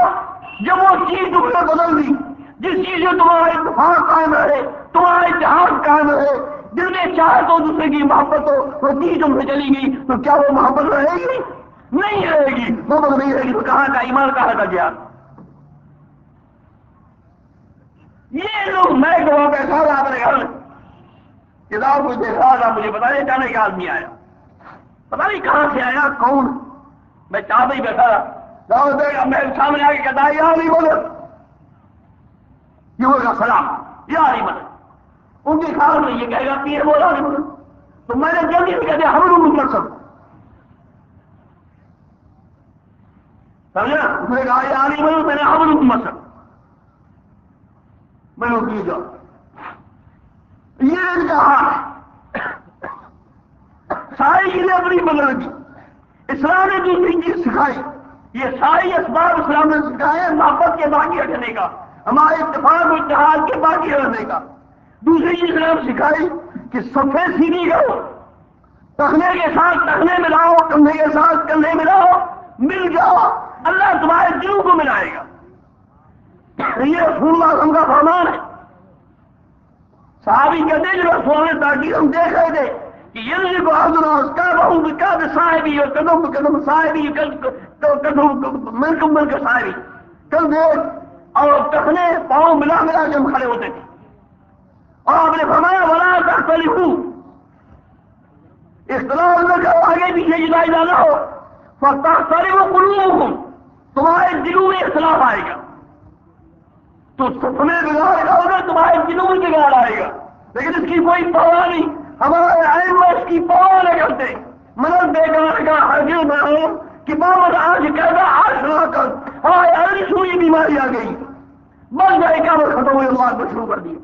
جب وہ چیز تم نے بدل دی، جس چیز سے تمہارا اتفاق قائم رہے، تمہارا اتحاد قائم رہے، جس میں چاہے تو دوسرے کی محبت ہو، وہ چیز تم سے چلی گئی تو کیا وہ محبت رہے گی؟ نہیں رہے گی، محبت نہیں رہے گی تو کہاں کا ایمان، کہاں کا جہاد؟ یہ لوگ میں گواہ بیٹھا رہا اپنے گھر میں، کتاب کچھ دیکھا تھا، مجھے پتا نہیں جانے کا آدمی آیا، پتا نہیں کہاں سے آیا، کون، میں چاہ ہی بیٹھا رہا، میں سامنے آ کے کہتا ہے یا علی مدد، یہ ہوگا سلام یا علی مدد، ان کے خیال میں یہ کہے گا پیر بولا علی مدد، تو میں نے جلدی سے کہتے ہم لوگ مطلب سمجھا، اس نے کہا یا علی مدد، میں نے ہم لوگ مطلب میں نے کی جا، یہ ان کا حال ہے، ساری چیزیں اپنی بدل دی، اسلام نے دوسری چیز سکھائی، یہ ساری اسباب اسلام نے سکھائے، محبت کے باقی رکھنے کا، ہمارے اتفاق و اتحاد کے باقی رکھنے کا۔ دوسری چیز اسلام سکھائی کہ صفے سیدھی کرو، ٹخنے کے ساتھ ٹخنے ملاؤ، کندھے کے ساتھ کندھے ملاؤ، مل جاؤ، اللہ تمہارے دلوں کو ملائے گا، یہ رسول اللہ صلی اللہ علیہ وسلم کا فرمان ہے۔ صحابی کہتے ہیں جو رسول نے تاکید ہم دیکھ رہے تھے کہ یہ کو حضرت کا بہو بکا صاحبی اور قدم قدم صاحبی قدم ملک ملک صاحبی کندھے اور ٹخنے پاؤں ملا ملا کے ہم کھڑے ہوتے تھے، اور آپ نے فرمایا ولا تختلفوا، اختلاف نہ کرو، آگے پیچھے جدائی نہ ہو، فتختلف قلوبکم، تمہارے دلوں میں اختلاف آئے گا، تو تمہیں بگاڑ کا ہوگا، تمہارے دلوں میں بگاڑ آئے گا، لیکن اس کی کوئی پرواہ نہیں، ہمارے ائمہ اس کی پرواہ نہ کرتے، منل بیکار کا ہرگز نہ ہو کہ محمد آج کہتا آج نہ کر، ہمارے ارض سوئی بیماری آ گئی، بس گئے کام ختم ہوئے، اللہ کو شروع کر دیا،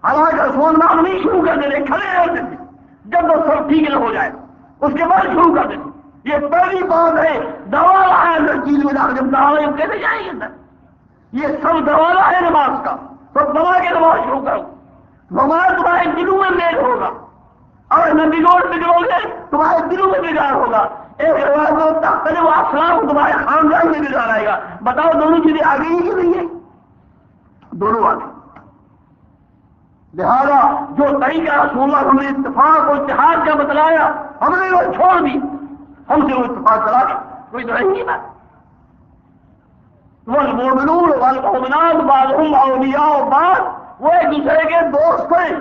حالانکہ رسول نام نہیں شروع کر دیتے، کھڑے رہتے تھے جب وہ سب ٹھیک نہ ہو جائے اس کے بعد شروع کر دیتے۔ یہ پہلی بات ہے، دوالا ہے اندر چیز میں ڈال جب دوالا ہم کیسے جائیں گے اندر، یہ سب دوالا ہے نماز کا، سب دوا کے نماز شروع کرو، ہمارا تمہارے دلوں میں میل ہوگا، اور نہ بگڑو گے تمہارے دلوں میں بگاڑ ہوگا، ایک روایت تختلف اسلام تمہارے خاندان میں بگاڑ آئے گا۔ بتاؤ دونوں چیزیں آ گئی کہ نہیں ہے؟ دونوں آ گئی۔ لہذا جو طریقہ رسول اللہ ہم نے اتفاق اور اتحاد کا بتلایا، ہم نے وہ چھوڑ دی، ہم سے وہ اتفاق چلا گیا، کوئی تو نہیں بات۔ والمؤمنون والمؤمنات بعضهم اولیاء بعض، وہ ایک دوسرے کے دوست ہیں،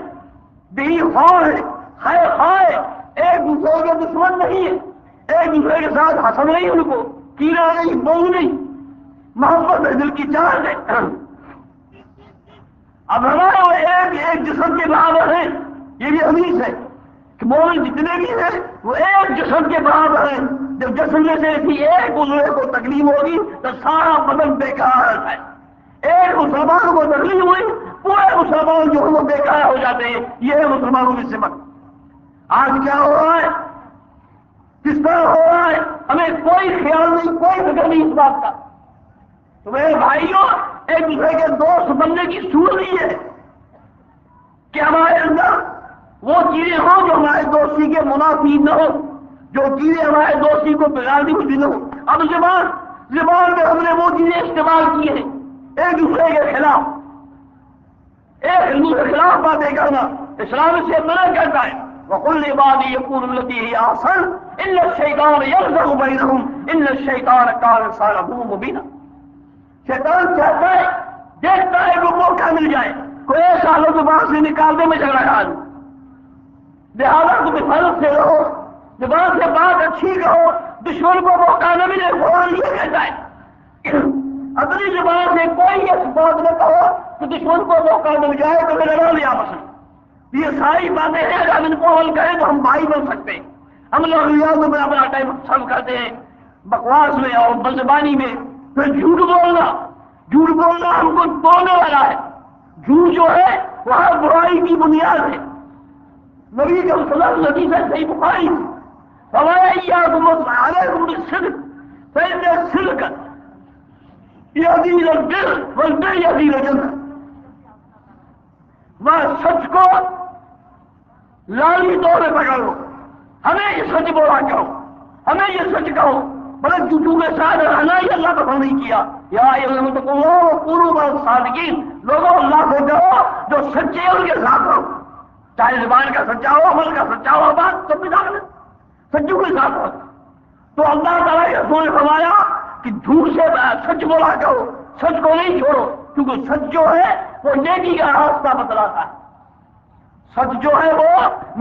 بھی خواہ ہیں، خیر خواہ ہیں، ایک دوسرے کے دشمن نہیں ہے، ایک دوسرے کے ساتھ حسد نہیں، ان کو کینہ نہیں، بغض نہیں، محبت ہے، دل کی چاہت ہے۔ اب ہمارے وہ ایک جسم کے برابر ہیں، یہ بھی حدیث ہے کہ مومن جتنے بھی ہیں وہ ایک جسم کے برابر ہیں، جب جسم میں سے کسی ایک عضو کو تکلیف ہوگی تو سارا بدن بیکار ہے، ایک مسلمان کو تکلیف ہوئی پورے مسلمان جو ہم بیکار ہو جاتے ہیں، یہ ہے مسلمانوں کی سمت۔ آج کیا ہو رہا ہے، کس طرح ہو رہا ہے، ہمیں کوئی خیال نہیں، کوئی فکر نہیں اس بات کا۔ تو میرے بھائیوں، ایک دوسرے کے دوست بننے کی صورت یہ ہے کہ ہمارے اندر وہ چیزیں ہوں جو ہمارے دوستی کے منافی نہ ہو، جو چیزیں ہمارے دوستی کو بگاڑتی ہوئی نہ ہو۔ اب زبان میں ہم نے وہ چیزیں استعمال کی ہیں ایک دوسرے کے خلاف، ایک دوسرے کے خلاف باتیں کرنا، اسلام سے منع کرتا ہے۔ وَقُلْ لِعِبَادِي يَقُولُوا الَّتِي هِيَ أَحْسَنُ إِنَّ الشَّيْطَانَ يَنزَغُ بَيْنَهُمْ إِنَّ الشَّيْطَانَ كَانَ لِلْإِنسَانِ مُبِينًا۔ شیطان چاہتا ہے، دیکھتا ہے کہ موقع مل جائے، کوئی ایسا لو زبان سے نکال دے میں جھگڑا کھا دوں، لہٰذا تم حفاظت سے رہو، زبان سے بات اچھی کہو، دشمن کو موقع نہ ملے، فوراً یہ کہتا ہے اپنی زبان سے کوئی ایسی بات نہ کہو کہ دشمن کو موقع مل جائے تو میرے لڑ لیا پسند۔ یہ ساری باتیں ہیں، اگر ہم ان کو حل کریں تو ہم بھائی بن سکتے ہیں۔ ہم لوگ ریاض میں اپنا ٹائم سب کرتے ہیں بکواس میں اور بدزبانی میں، پھر جھوٹ بولنا ہم کو بولنے والا ہے، جھوٹ جو ہے وہاں برائی کی بنیاد ہے۔ نبی کے وسلم حدیث ہے صحیح بخاری، فرمایا ایاکم علیکم بالصدق فإن الصدق یہدی الی البر والبر یہدی الی الجنہ۔ وہ سچ کو لالی طور میں پکڑ لو، ہمیں یہ سچ بولا کرو، ہمیں یہ سچ کہو، بلکہ جھوٹوں کے ساتھ رہنا ہی اللہ کو نہیں کیا۔ یا قولوا مع الصادقین، لوگوں اللہ سے ڈرو، جو سچے ہیں ان کے ساتھ رہو، چاہے زبان کا سچا ہو، عمل کا سچا ہو، بات سب میں داخل ہے، سچوں کے ساتھ رہو۔ تو اللہ تعالیٰ کے رسول نے فرمایا کہ جھوٹ سے سچ بولا کرو، سچ کو نہیں چھوڑو، کیونکہ سچ جو ہے وہ نیکی کا راستہ بتلاتا ہے، سچ جو ہے وہ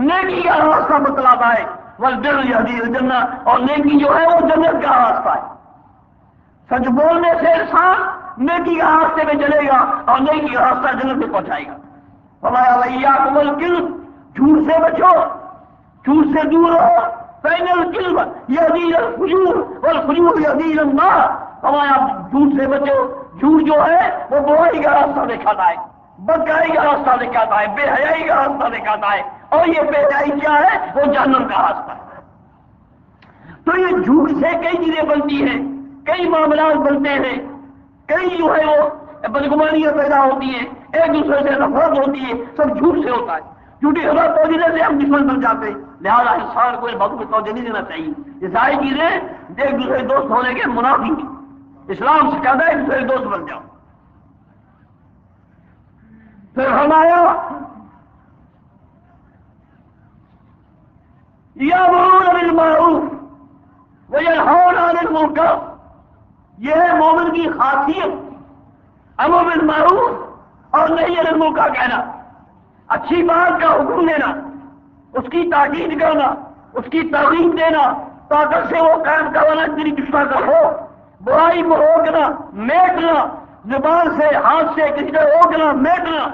نیکی کا راستہ بتلاتا ہے، والبر یہدی الجنہ، اور نیکی جو ہے وہ جنت کا راستہ ہے۔ سچ بولنے سے انسان نیکی کے راستے میں چلے گا اور نیکی کا راستہ جنت میں پہنچائے گا۔ فرمایا وَإِيَّاكُمْ وَالْكِذْبَ، جھوٹ سے بچو، جھوٹ سے دور رہو، فَإِنَّ الْكِذْبَ يَهْدِي إِلَى الْفُجُورِ وَالْفُجُورُ يَهْدِي إِلَى النَّارِ۔ فرمایا جھوٹ سے بچو، جھوٹ جو ہے وہ برائی کا راستہ دکھاتا ہے، بدکاری کا راستہ دکھاتا ہے، بے حیائی کا راستہ دکھاتا ہے، اور یہ بے حیائی کیا ہے؟ وہ جہنم کا راستہ ہے۔ تو یہ جھوٹ سے کئی چیزیں بنتی ہیں، کئی معاملات بنتے ہیں، کئی جو ہے وہ بدگمانیاں پیدا ہوتی ہیں، ایک دوسرے سے نفرت ہوتی ہے، سب جھوٹ سے ہوتا ہے۔ جھوٹی خبر توجہ دینے سے ہم دشمن بن جاتے ہیں، لہٰذا انسان کو اس بات کو توجہ نہیں دینا چاہیے۔ یہ ساری چیزیں ایک دوسرے دوست ہونے کے منافی ہیں۔ اسلام سکھاتا ہے ایک دوسرے دوست بن جاؤ۔ پھر فرمایا یأمرون بالمعروف وینہون عن المنکر، یہ ہے مومن کی خاصیت، امر بالمعروف اور نہی عن المنکر کہنا، اچھی بات کا حکم دینا، اس کی تاکید کرنا، اس کی ترغیب دینا، طاقت سے وہ کام کروانا تیری دشمن کا ہو، برائی کو روکنا، میٹنا، زبان سے ہاتھ سے کسی کو روکنا، میٹنا۔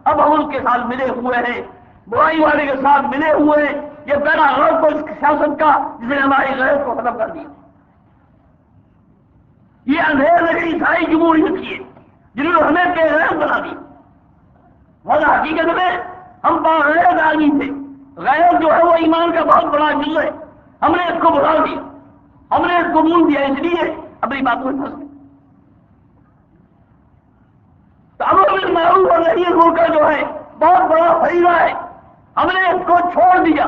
اب ہم ان کے ساتھ ملے ہوئے ہیں، برائی والے کے ساتھ ملے ہوئے ہیں، یہ پہلا غرض تو اس سیاست کا جس نے ہماری غیرت کو ختم کر دیا۔ یہ اندھیر لگی عیسائی جمہوریت کی ہے جنہوں نے ہمیں بے غیرت بنا دی، ورنہ حقیقت میں ہم باغیرت آدمی تھے۔ غیرت جو ہے وہ ایمان کا بہت بڑا جز ہے، ہم نے اس کو بھلا دیا، ہم نے اس کو بھول دیا، اس لیے اپنی باتوں میں پھنس گئے۔ تو امر بالمعروف اور نہی عن المنکر جو ہے بہت بڑا فریضہ ہے، ہم نے اس کو چھوڑ دیا،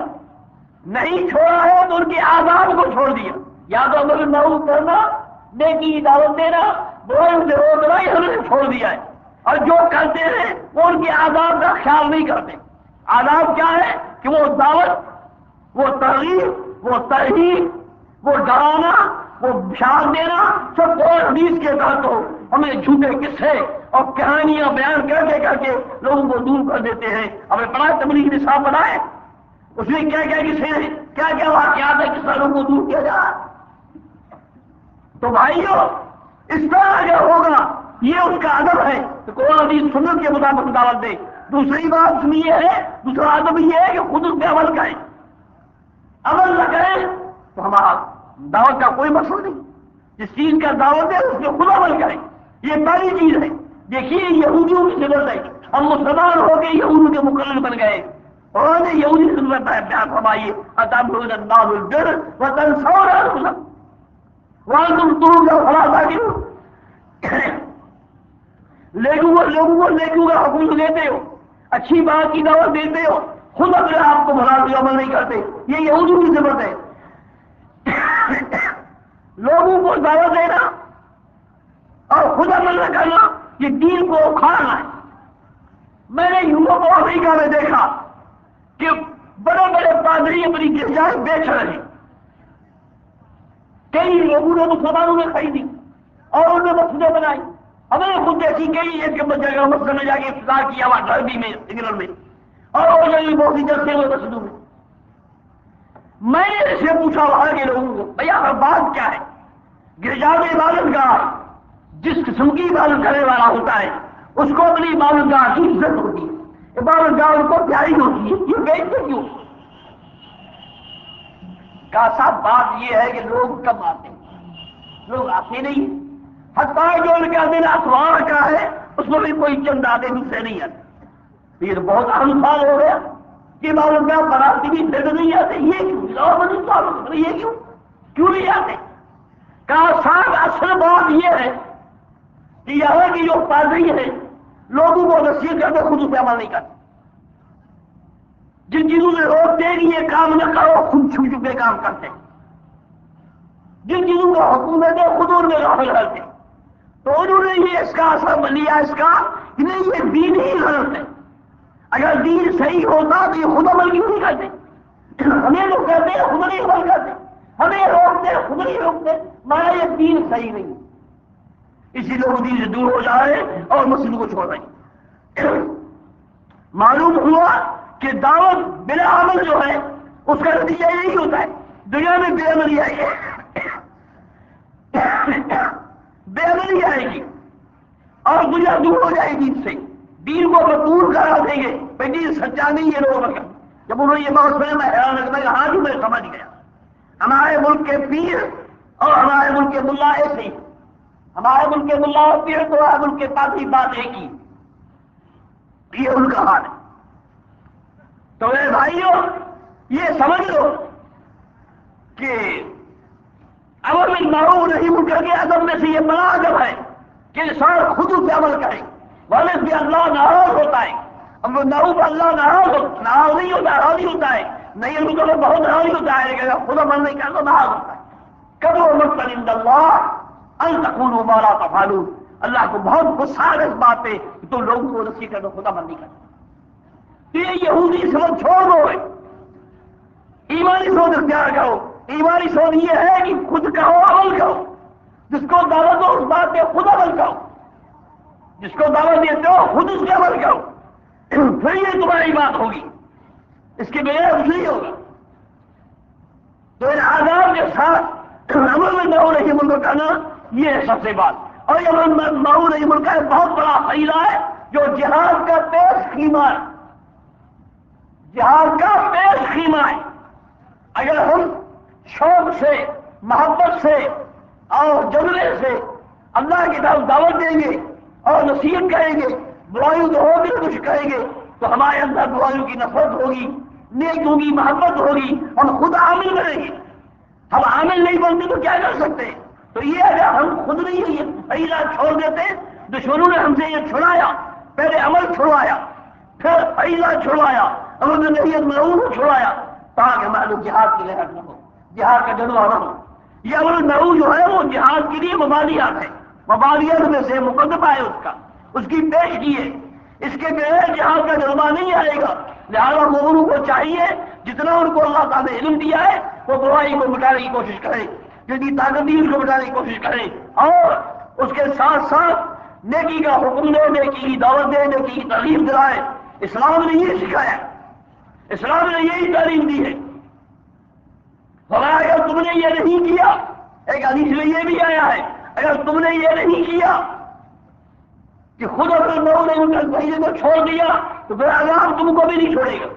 نہیں چھوڑا ہے تو ان کے آداب کو چھوڑ دیا۔ یا تو امر بالمعروف کرنا، نیکی کی دعوت دینا، برائی سے روکنا، یہ ہم نے چھوڑ دیا ہے، اور جو کرتے ہیں وہ ان کے آداب کا خیال نہیں کرتے۔ آداب کیا ہے کہ وہ دعوت، وہ ترغیب، وہ ترہیب، وہ ڈرانا، وہ بشارت دینا، سب قرآن حدیث کے تحت ہو۔ ہمیں جھوٹے قصے اور کہانیاں بیان کر کے لوگوں کو دور کر دیتے ہیں۔ ہمیں پڑھا تبلیغ نصاب بنائے، اس میں کیا کیا قصے ہیں، کیا کیا واقعات ہیں، کس طرح لوگوں کو دور کیا جا رہا ہے۔ تو بھائیو اس طرح اگر ہوگا، یہ اس کا ادب ہے تو قرآن حدیث سنت کے مطابق دعوت دے۔ دوسری بات اس میں یہ ہے، دوسرا ادب یہ ہے کہ خود اس پہ عمل کریں، عمل نہ کریں تو ہمارا دعوت کا کوئی مقصد نہیں۔ جس چیز کا دعوت ہے اس میں خود عمل کریں، یہ پہلی چیز ہے۔ دیکھیے یہودیوں کی ضرورت ہے، ہم مسلمان ہو کے یہودیوں کے مقلد بن گئے، اور یہودی ضرورت ہے بیان فرمائیے اتأمرون الناس بالبر وتنسون انفسکم وانتم تتلون القرآن۔ لوگوں کو نیکیوں کا حکم دیتے ہو، اچھی بات کی دعوت دیتے ہو، خود اپنے آپ کو بھلا کے عمل نہیں کرتے، یہ یہودیوں کی ضرورت ہے۔ لوگوں کو دعوت دینا اور خود عمل نہ کرنا، یہ دین کو اکھاڑنا ہے۔ میں نے یورپ اور امریکہ میں دیکھا کہ بڑے بڑے پادری اپنی گرجائیں بیچ رہے ہیں، کئی لوگوں نے مسلمانوں نے خریدی اور انہوں نے مسجدیں بنائی۔ ہم نے خود دیکھی کئی ایک جگہ مسجد میں جا کے افتتاح کیا ہوا ڈربی میں، انگلینڈ میں، اور وہ جگہ بہت ہی جلسے ہوئے مسجدوں میں۔ میں نے اس سے پوچھا وہاں کے لوگوں کو، بھیا بات کیا ہے؟ گرجا میں عبادت گاہ جس قسم کی عبادت کرنے والا ہوتا ہے اس کو اپنی عبادت گاہ کی عزت ہوتی ہے، عبادت گاہ ان کو پیاری ہوتی ہے، یہ بیچتے کیوں؟ کہا صاحب بات یہ ہے کہ لوگ کم آتے ہیں، لوگ آتے نہیں ہیں، حتیٰ جو ان کا دن اتوار کا ہے اس میں بھی کوئی چند آتے دوسرے نہیں آتے۔ یہ تو بہت اہم سال ہو گیا کہ معلوم کیا براتی بھی پھر نہیں آتے، یہ کیوں؟ یہ کیوں نہیں آتے؟ کہا صاحب اصل بات یہ ہے کہ یہاں کی جو پادری ہے لوگوں کو نصیحت کرتے خود اس پہ عمل نہیں کرتے، جن چیزوں سے روکتے ہیں کہ یہ کام نہ کرو خود چھو چھپے کام کرتے ہیں، جن چیزوں کا حکم دیتے خود ان میں غافل کرتے ہیں۔ تو انہوں نے یہ اس کا اثر لیا اس کا کہ نہیں یہ دین ہی غلط ہے، اگر دین صحیح ہوتا تو یہ خود عمل کیوں نہیں کرتے؟ ہمیں لوگ کہتے ہیں خود نہیں عمل کرتے، ہمیں روکتے خود نہیں روکتے، مانا یہ دین صحیح نہیں، اسی لوگ دین سے دور ہو جا رہے ہیں اور مسجد کو چھوڑ رہے ہیں۔ معلوم ہوا کہ دعوت بلا عمل جو ہے اس کا نتیجہ یہی ہوتا ہے، دنیا میں بے عملی آئے گی، بے عملی آئے گی اور دنیا دور ہو جائے دین سے، دین کو مقبول کرا دیں گے، بھائی دین سچا نہیں ہے لوگوں کا۔ جب انہوں نے یہ بات سنا میں حیران رکھتا کہ ہاں جی میں سمجھ گیا، ہمارے ملک کے پیر اور ہمارے ملک کے ملا ایسے ہی، ہمارے ملک کے ملا اور پیر تو ہمارے ملک کے پاس ہی بات ایک ہی، یہ ان کا حال ہے۔ تو میرے بھائیوں یہ سمجھ لو کہ امر بالمعروف نہی منکر کے ادب میں سے یہ بڑا ادب ہے کہ انسان خود اس پہ عمل کرے، ورنہ بھی اللہ ناراض ہوتا ہے۔ امر بالمعروف اللہ ناراض نہیں ہوتا، راضی ہوتا ہے، نہیں ان کو بہت راضی ہوتا ہے، لیکن اگر خود عمل نہیں کرتا تو ناراض ہوتا ہے۔ قدر مقتل عند اللہ ان تقولوا ما لا تفعلون، اللہ کو بہت غصہ ہے اس بات پہ کہ تم لوگوں کو نصیحت کر دو خود عمل نہیں کرتا۔ یہ یہودی سمجھ چھوڑ دو، ایمانی سوچ اختیار کرو۔ ایمانی سوچ یہ ہے کہ خود کہو عمل کرو، جس کو دعوت دو اس بات پہ خود عمل کرو، جس کو دعوت دیتے ہو خود اس پہ عمل کرو، پھر یہ تمہاری بات ہوگی، اس کے بغیر کچھ نہیں ہوگا۔ تو ان آداب کے ساتھ امر بالمعروف نہی منکر کرنا یہ ہے سب سے بات۔ اور یہ امر بالمعروف نہی منکر کا ایک بہت بڑا فریضہ ہے جو جہاد کا پیش خیمہ ہے، جہاد کا پیش خیمہ ہے۔ اگر ہم شوق سے، محبت سے اور جذبے سے اللہ کی طرف دعوت دیں گے اور نصیحت کریں گے، برائیوں کو ہوگی کچھ کریں گے، تو ہمارے اندر برائیوں کی نفرت ہوگی، نیکیوں کی محبت ہوگی، ہم خود عامل بنیں گے۔ ہم عامل نہیں بنتے تو کیا کر سکتے؟ تو یہ اگر ہم خود نہیں یہ فریضہ چھوڑ دیتے، دشمنوں نے ہم سے یہ چھڑایا، پہلے عمل چھڑوایا، پھر فریضہ چھڑوایا، امر بالمعروف معروف چھڑوایا، تاکہ معلوم جہاد کی لہر نہ ہو، جہاد کا جذبہ نہ ہو۔ یہ امر بالمعروف جو ہے وہ جہاد کے لیے مبادیات ہے، مبادیات میں سے مقدمہ ہے اس کا، اس کی پیش کی ہے، اس کے بغیر جہاد کا جذبہ نہیں آئے گا۔ لہٰذا مومنوں کو چاہیے جتنا ان کو اللہ تعالیٰ نے علم دیا ہے وہ برائی کو مٹانے کی کوشش کریں، جتنی طاقت دی اس کو مٹانے کی کوشش کریں، اور اس کے ساتھ ساتھ نیکی کا حکم دے، نیکی کی دعوت دے، نیکی کی تعلیم دلائے۔ اسلام نے یہ سکھایا، اسلام نے یہی تعلیم دی ہے۔ فرمایا اگر تم نے یہ نہیں کیا، ایک حدیث میں یہ بھی آیا ہے، اگر تم نے یہ نہیں کیا کہ خود اپنے لوگوں نے ان کا فریضے کو چھوڑ دیا تو پھر عذاب تم کو بھی نہیں چھوڑے گا۔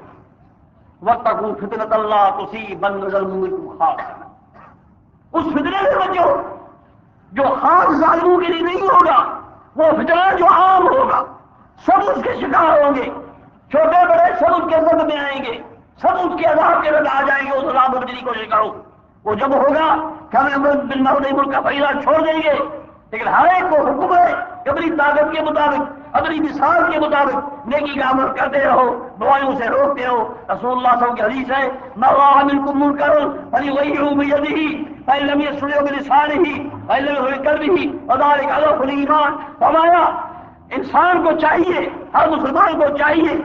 وَاتَّقُوا فِتْنَةَ لَا تُصِيبَنَّ الظَّالِمِينَ مِنكُمْ خَاصَّةً، اس فتنے سے بچو جو خاص ظالموں کے لیے نہیں ہوگا، وہ فتنہ جو عام ہوگا، سب اس کے شکار ہوں گے، چھوٹے بڑے سب اس کے زد میں آئیں گے، سب اس کے عذاب کے زد آ جائیں گے۔ اس عذاب بچنے کی کوشش کرو، وہ جب ہوگا کہ ہم امر بالمعروف نہی منکر کا فریضہ چھوڑ دیں گے، لیکن ہر ایک کو حکم ہے کہ اپنی طاقت کے مطابق، اپنی مثال کے مطابق نیکی کا عمل کرتے رہو، برائیوں سے روکتے رہو۔ رسول اللہ صلی اللہ علیہ وسلم کی حدیث ہے مَن رَأَىٰ مِنكُم مُنكَرًا فَلْيُغَيِّرْهُ بِيَدِهِ فَإِن لَّمْ يَسْتَطِعْ بِلِسَانِهِ وَإِن لَّمْ يَسْتَطِعْ بِقَلْبِهِ وَذَلِكَ أَضْعَفُ الْإِيمَانِ۔ فرمایا انسان کو چاہیے، ہر مسلمان کو چاہیے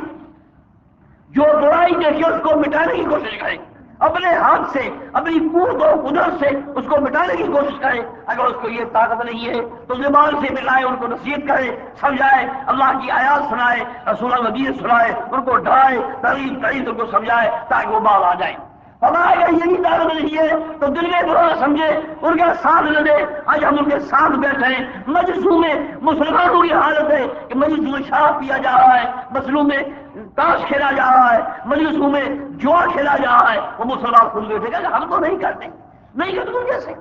جو برائی دیکھے اس کو مٹانے کی کوشش کرے، اپنے ہاتھ سے، اپنی قوت و قدرت سے اس کو مٹانے کی کوشش کرے۔ اگر اس کو یہ طاقت نہیں ہے تو زبان سے مٹائے، ان کو نصیحت کرے، سمجھائے، اللہ کی آیات سنائے، رسول اللہ کی حدیث سنائے، ان کو ڈرائے، ترغیب ان کو سمجھائے تاکہ وہ باز آ جائے۔ ہمارا اگر یہی طاقت نہیں ہے تو دل میں برا سمجھے، ان کا ساتھ نہ دے۔ آج ہم ان کے ساتھ بیٹھے ہیں، مجلسوں میں مسلمانوں کی حالت ہے کہ مجلسوں میں شراب پیا جا رہا ہے، مجلسوں میں تاش کھیلا جا رہا ہے، مجلسوں میں جوا کھیلا جا رہا ہے، وہ مسلمان خود بیٹھے گا کہ ہم تو نہیں کرتے، نہیں کرتے تو کیسے؟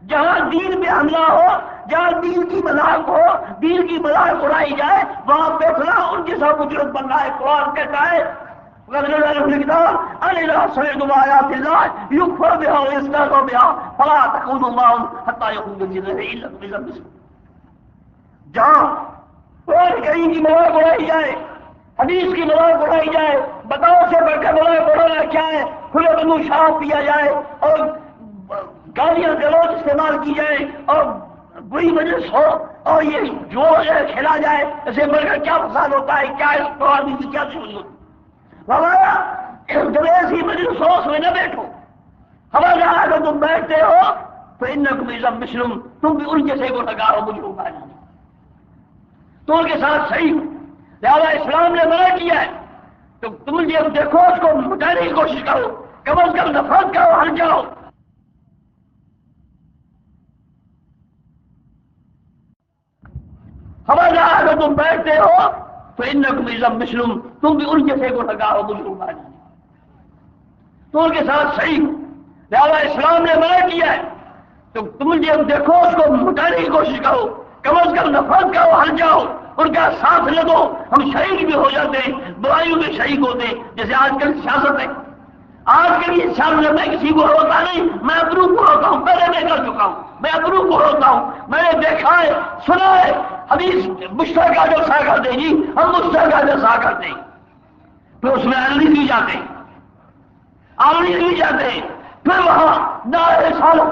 جہاں دین پہ حملہ ہو، جہاں دین کی مذاق ہو، دین کی مذاق اڑائی جائے، وہاں بیٹھنا ان کے ساتھ مجرم بننا ہے۔ قرآن کہتا ہے وَقَدْ نَزَلَ فِي الْكِتَابِ أَنْ إِذَا سَمِعْتُمْ آيَاتِ اللَّهِ يُكْفَرُ بِهَا وَيُسْتَهْزَأُ بِهَا فَلَا تَقْعُدُوا مَعَهُمْ حَتَّىٰ يَخُوضُوا فِي دِينِكُمْ غَيْرَهُ إِلَّا بِمِثْلِهِ۔ جہاں قرآن کریم کی مذاق اڑائی جائے، حدیث کی مذاق اڑائی جائے، بتاؤ سے بڑھ کر مذاق اڑانا کیا ہے؟ کھلے منہ شراب پیا جائے اور گالیاں گلوچ استعمال کی جائے اور بری مجلس ہو اور یہ جو کھیلا جائے، اسے بڑھ کر کیا فساد ہوتا ہے؟ کیا قرآن کی کیا سمجھ ہوتی؟ فرمایا جب ایسی مجلس ہو اس میں نہ بیٹھو، ہمارے اگر تم بیٹھتے ہو تو انکم اذا مثلہم، تم بھی ان جیسے گنہگار ہو، مجرم آدمی، تو ان کے ساتھ صحیح ہو۔ لہٰذا اسلام نے منع کیا ہے تو تم جب دیکھو اس کو مٹانے کی کوشش کرو، کم از کم نفرت کرو، ہٹ جاؤ۔ ہمارے اگر تم بیٹھتے ہو تو انکم اذا مثلہم، تم بھی ان جیسے گنہگار ہو، مجرم آدمی، تو ان کے ساتھ صحیح ہو۔ لہٰذا اسلام نے منع کیا ہے تو تم جب دیکھو اس کو مٹانے کی کوشش کرو، کم از کم نفرت کرو، ہٹ جاؤ، ان کا ساتھ لگو۔ ہم شریک بھی ہو جاتے ہیں، برائیوں میں شریک ہوتے ہیں، جیسے آج کل سیاست ہے۔ آج کل یہ سیاست میں کسی کو ہوتا نہیں، میں اپنوں کو ہوتا ہوں، پہلے میں کر چکا ہوں، میں اپنوں کو ہوتا ہوں، میں نے دیکھا ہے، سنا ہے، حدیث مشترکہ جو سا کرتے ہیں جی، ہم مشترکہ جو سا کرتے ہیں، پھر اس میں انگریز بھی جاتے ہیں، آمریز بھی جاتے ہیں، پھر وہاں نعرے سالوں،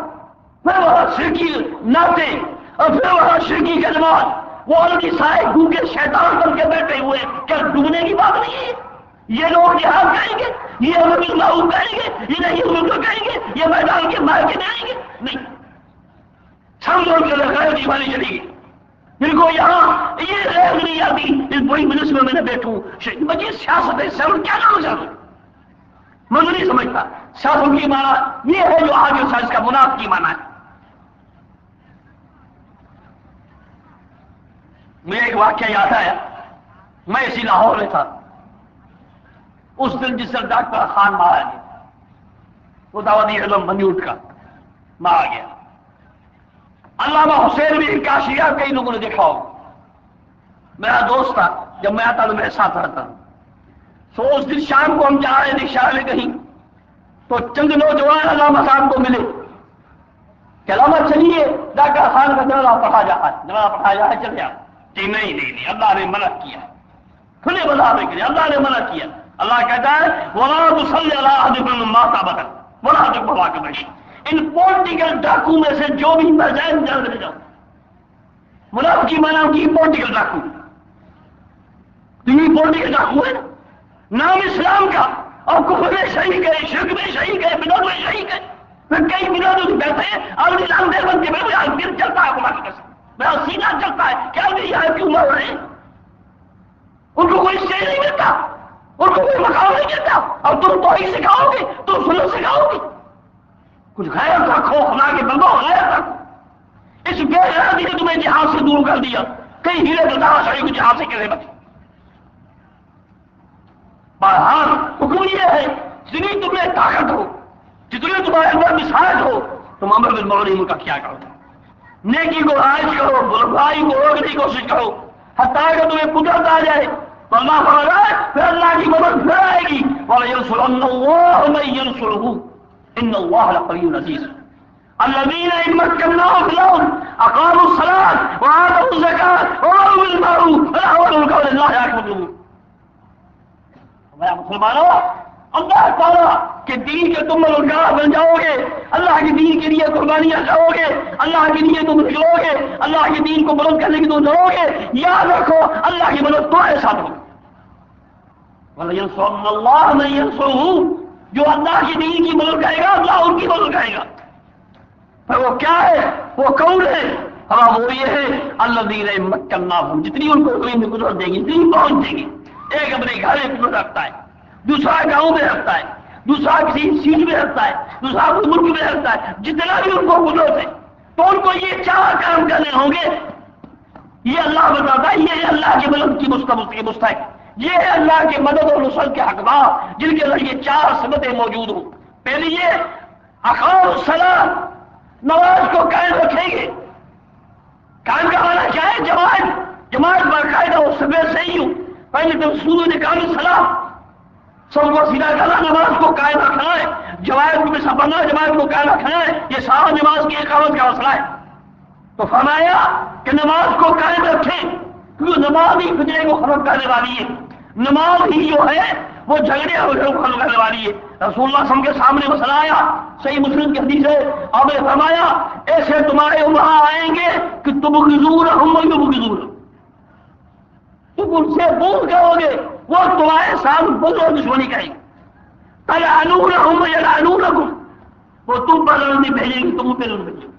پھر وہاں شرکی ناطے، اور پھر وہاں شرکی کلمات، وہ ان کی سائے ڈوبے شیطان بن کے بیٹھے ہوئے۔ کیا ڈوبنے کی بات نہیں ہے؟ یہ لوگ جہاد کریں گے، یہ امر بالمعروف کریں گے، یہ نہیں امر کریں گے، یہ میدان کے مار کے جائیں گے؟ نہیں، سب لوگ کے غیر دیوانی چلی گئی، جن کو یہاں یہ غیر نہیں آتی، اس بڑی مجلس میں میں بیٹھوں، مجھے سیاست ہے، سیاست کیا نام سیاست؟ میں نہیں سمجھتا سیاست کی معنی یہ ہے جو آگے سائنس کا منافق کی معنی ہے۔ مجھے ایک واقعہ یاد آیا، میں اسی لاہور میں تھا اس دن جس دن ڈاکٹر خان مارا گیا، وہ دعوتی علم منیوٹ کا مارا گیا۔ علامہ حسین بھی کاشیا کئی لوگوں نے دیکھا ہوگا، میرا دوست تھا، جب میں آتا تو میرے ساتھ رہتا ہوں۔ تو اس دن شام کو ہم جا رہے تھے شہر میں کہیں، تو چند نوجوان علامہ صاحب کو ملے کہ علامہ چلیے ڈاکٹر خان کا جنازہ پڑھا جائے، جنازہ پڑھا جائے، چل جائے۔ جی نہیں، اللہ نے منع کیا، کھلے بازار میں اللہ نے منع کیا۔ اللہ کہتا ہے وَلَا تُصَلِّ عَلَىٰ أَحَدٍ مِّنْهُمْ مَاتَ أَبَدًا وَلَا تَقُمْ عَلَىٰ قَبْرِهِ۔ ان پولیٹیکل ڈاکو میں سے جو بھی مر جائے جلد میں جاؤ۔ منافق کی معنی کی پولیٹیکل ڈاکو، تو یہ پولیٹیکل ڈاکو ہے نام اسلام کا، اور کفر میں شریک ہے، شرک میں شریک ہے، بدعت میں شریک ہے، پھر کئی بدعتوں سے کہتے ہیں اور نظام دے بن کے میرا دل چلتا ہے، خدا کی قسم میرا سینہ چلتا ہے، کیا میری یہاں کیوں مر رہے ہیں؟ ان کو کوئی اسٹیج نہیں ملتا، ان کو کوئی مقام نہیں ملتا، اور تم توحید سکھاؤ گے، تم سنت سکھاؤ گے؟ کچھ غیرت رکھو، خدا کے بندو غیرت رکھو۔ اس بے غیرتی نے تمہیں جہاد سے دور کر دیا، کئی ہیرے بتانا شریف کو جہاد سے کیسے بچے۔ بہرحال حکم یہ ہے جتنی تمہیں طاقت ہو، جتنی تمہارے اندر مساحت ہو، تم امر بالمعروف کا کیا کرو، نیکی کو رائج کرو، برائی کو روکنے کی کوشش کرو، حتیٰ کہ تمہیں قدرت آ جائے تو اللہ فرماتا ہے پھر اللہ کی مدد پھر آئے گی، وَلَيَنصُرَنَّ اللَّهُ مَن يَنصُرُهُ إِنَّ اللَّهَ لَقَوِيٌّ عَزِيزٌ۔ الَّذِينَ إِن مَّكَّنَّاهُمْ فِي الْأَرْضِ أَقَامُوا الصَّلَاةَ وَآتَوُا الزَّكَاةَ وَأَمَرُوا بِالْمَعْرُوفِ وَنَهَوْا عَنِ الْمُنكَرِ وَلِلَّهِ عَاقِبَةُ الْأُمُورِ۔ مسلمانوں، اللہ تعالیٰ کے دین کے تم مددگار بن جاؤ گے، اللہ کے دین کے لیے قربانیاں کرو گے، اللہ کے لیے تم نکلو گے، اللہ کے دین کو بلند کرنے کی تم لڑو گے، یاد رکھو اللہ کی مدد تمہارے ساتھ ہوگی۔ وَلَيَنصُرَنَّ اللَّهُ مَن يَنصُرُهُ، جو اللہ کے دین کی مدد کرے گا اللہ ان کی مدد کرے گا۔ پھر وہ کیا ہے، وہ کون ہے؟ ہاں وہ یہ ہے الَّذِينَ إِن مَّكَّنَّاهُمْ، جتنی ان کو زمین میں قدرت دیں گے، جتنی پہنچ دیں گے۔ ایک اپنے گھر میں قدرت رکھتا ہے، دوسرا گاؤں میں رکھتا ہے، دوسرا کسی سیٹ میں رکھتا ہے، دوسرا ملک میں رکھتا ہے، جتنا بھی ان کو قدرت ہے تو ان کو یہ چار کام کرنے ہوں گے۔ یہ اللہ بتاتا ہے، یہ ہے اللہ کی مدد کی مستحق، یہ ہے اللہ کی مدد اور نصرت کے حقدار جن کے اندر یہ چار سمتیں موجود ہوں۔ پہلی یہ اقاموا الصلاۃ، نماز کو قائم رکھیں گے۔ قائم کا معنی کیا ہے؟ جماعت باقاعدہ اور سب صحیح ہوں۔ پہلے تو سورج نے کہا سلام، سب کو سیدھا کرنا، نماز کو قائم رکھنا ہے، جماعت کو سنبھالنا، جماعت کو قائم رکھنا ہے، یہ سارا نماز کی اقامت کا مسئلہ ہے۔ تو فرمایا کہ نماز کو قائم رکھیں، کیونکہ نماز ہی فتنے کو ختم کرنے والی ہے، نماز ہی جو ہے وہ جھگڑے کو ختم کرنے والی ہے۔ رسول اللہ صلی اللہ علیہ وسلم کے سامنے مسئلہ آیا، صحیح مسلم کی حدیث ہے، آپ نے فرمایا ایسے تمہارے وہاں آئیں گے کہ تبغضونہم ویبغضونکم، تم ان سے دور کرو گے، وہ تمہارے ساتھ بغض اور دشمنی کریں گے۔ تلعنونہم ویلعنونکم، وہ تم پر نہیں بھیجے گی، تم پہ نہیں بھیجے گی.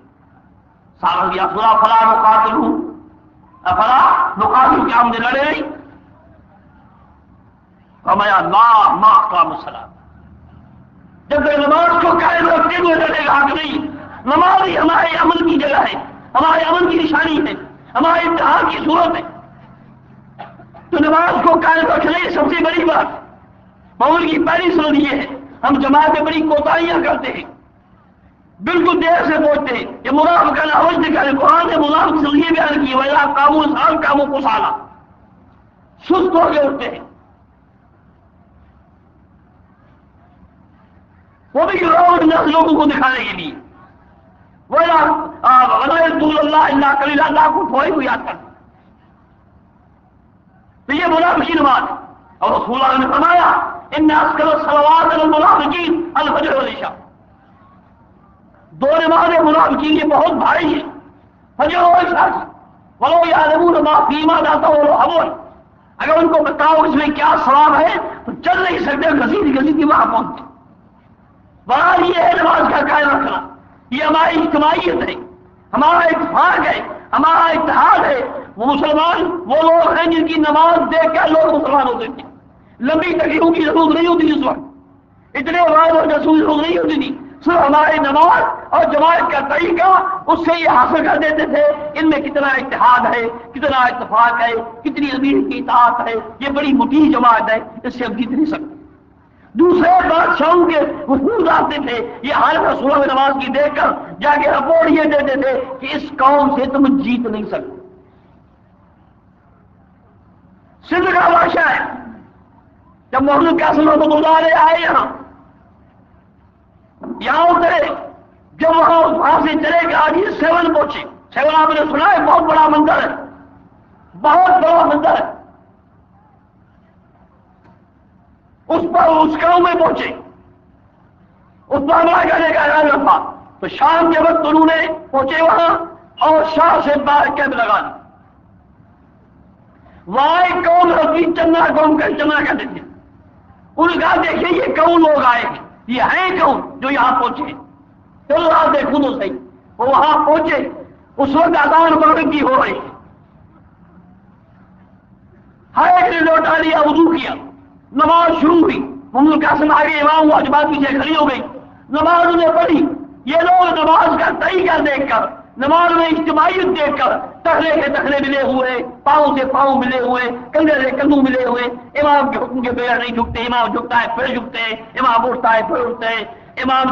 سارا دیا فلا فلا نقاتل افلا نقاتل، کیا ہم نے لڑے نہیں؟ فرمایا لا ما قام الصلاۃ، جب تک نماز کو قائم رکھتے ہوئے لڑے گا کہ نہیں. نماز ہی ہمارے عمل کی جگہ ہے، ہمارے عمل کی نشانی ہے، ہمارے امتحان کی صورت ہے. تو نماز کو قائم رکھنا یہ سب سے بڑی بات. مول کی پہلی سنت یہ ہے، ہم جماعت میں بڑی کوتاہیاں کرتے ہیں، بالکل دیر سے پہنچتے ہیں. یہ منافق کا لفظ دکھا ہے، قرآن نے منافق سے یہ بیان کی وجہ کاموں سال کاموں کو سالا، سست ہو کے اٹھتے ہیں. وہ بھی لوگوں کو دکھانے کے لیے رسول اللہ اللہ کلیلہ، اللہ کو تھوڑی کو یاد کرتے. تو یہ منافقی نماز ہے. اور رسول اللہ نے فرمایا ان اثقل الصلوات علی المنافقین الفجر والعشاء، دو نمازیں منافقین کی بہت بھاری ہیں، فجر و عشاء. ولو یعلمون ما فیما یتولون، اگر ان کو بتاؤ اس میں کیا ثواب ہے تو چل نہیں سکتے، گھسیٹ گھسیٹ وہاں پہنچتے. بہرحال یہ ہے نماز کا قائم رکھنا، یہ ہماری اجتماعیت ہے، ہمارا اتفاق ہے، ہمارا اتحاد ہے. وہ مسلمان وہ لوگ ہیں جن کی نماز دیکھ کر لوگ مسلمان ہوتے تھے. لمبی تقریروں کی ضرورت نہیں ہوتی اس وقت، اتنے واضح اور رسول ضرورت نہیں ہوتی تھی. صرف ہماری نماز اور جماعت کا طریقہ اس سے یہ حاصل کر دیتے تھے ان میں کتنا اتحاد ہے، کتنا اتفاق ہے، کتنی امیر کی اطاعت ہے. یہ بڑی مٹی جماعت ہے، اس سے ہم جیت نہیں سکتے. دوسرے بادشاہوں کے وفود آتے تھے، یہ حالت رسول میں نماز کی دیکھ کر جا کے رپورٹ یہ دیتے تھے کہ اس قوم سے تم جیت نہیں سکتے. سندھ کا بادشاہ ہے، جب محمد قاسم رحمۃ اللہ علیہ آئے یہاں اترے، جب وہاں سے چلے کہ آج یہ 7 پہنچے. 7 آپ نے سنا ہے بہت بڑا مندر ہے، بہت بڑا مندر ہے. اس پر اس گاؤں میں پہنچے، اس پر حملہ کرنے کا اعلان رکھا. تو شام کے وقت انہوں نے پہنچے وہاں اور شاہ سے باہر کیمپ لگا دی. وہاں ایک قوم ہوتی چنا قوم کا چنا کہتے تھے. انہوں نے کہا دیکھیے یہ کون لوگ آئے ہیں، یہ ہیں کون جو یہاں پہنچے. چلو آپ دیکھو تو صحیح. وہ وہاں پہنچے، اس وقت اذان مغرب کی ہو رہی ہے. ہر ایک نے لوٹا لیا، وضو کیا، نماز شروع ہوئی. محمد قاسم آگے امام ہوا، جماعت پیچھے کھڑی ہو گئی، نماز انہیں پڑھی. یہ لوگ نماز کا طریقہ دیکھ کر، نماز میں اجتماعیت دیکھ کر، تخلے کے تخلے ملے ہوئے، پاؤں سے پاؤں ملے ہوئے، کندھے سے کندھوں ملے ہوئے، امام کے حکم کے بغیر نہیں جھکتے. امام جھکتا ہے پھر جھکتے ہیں، امام اٹھتا ہے پھر اٹھتے ہیں، امام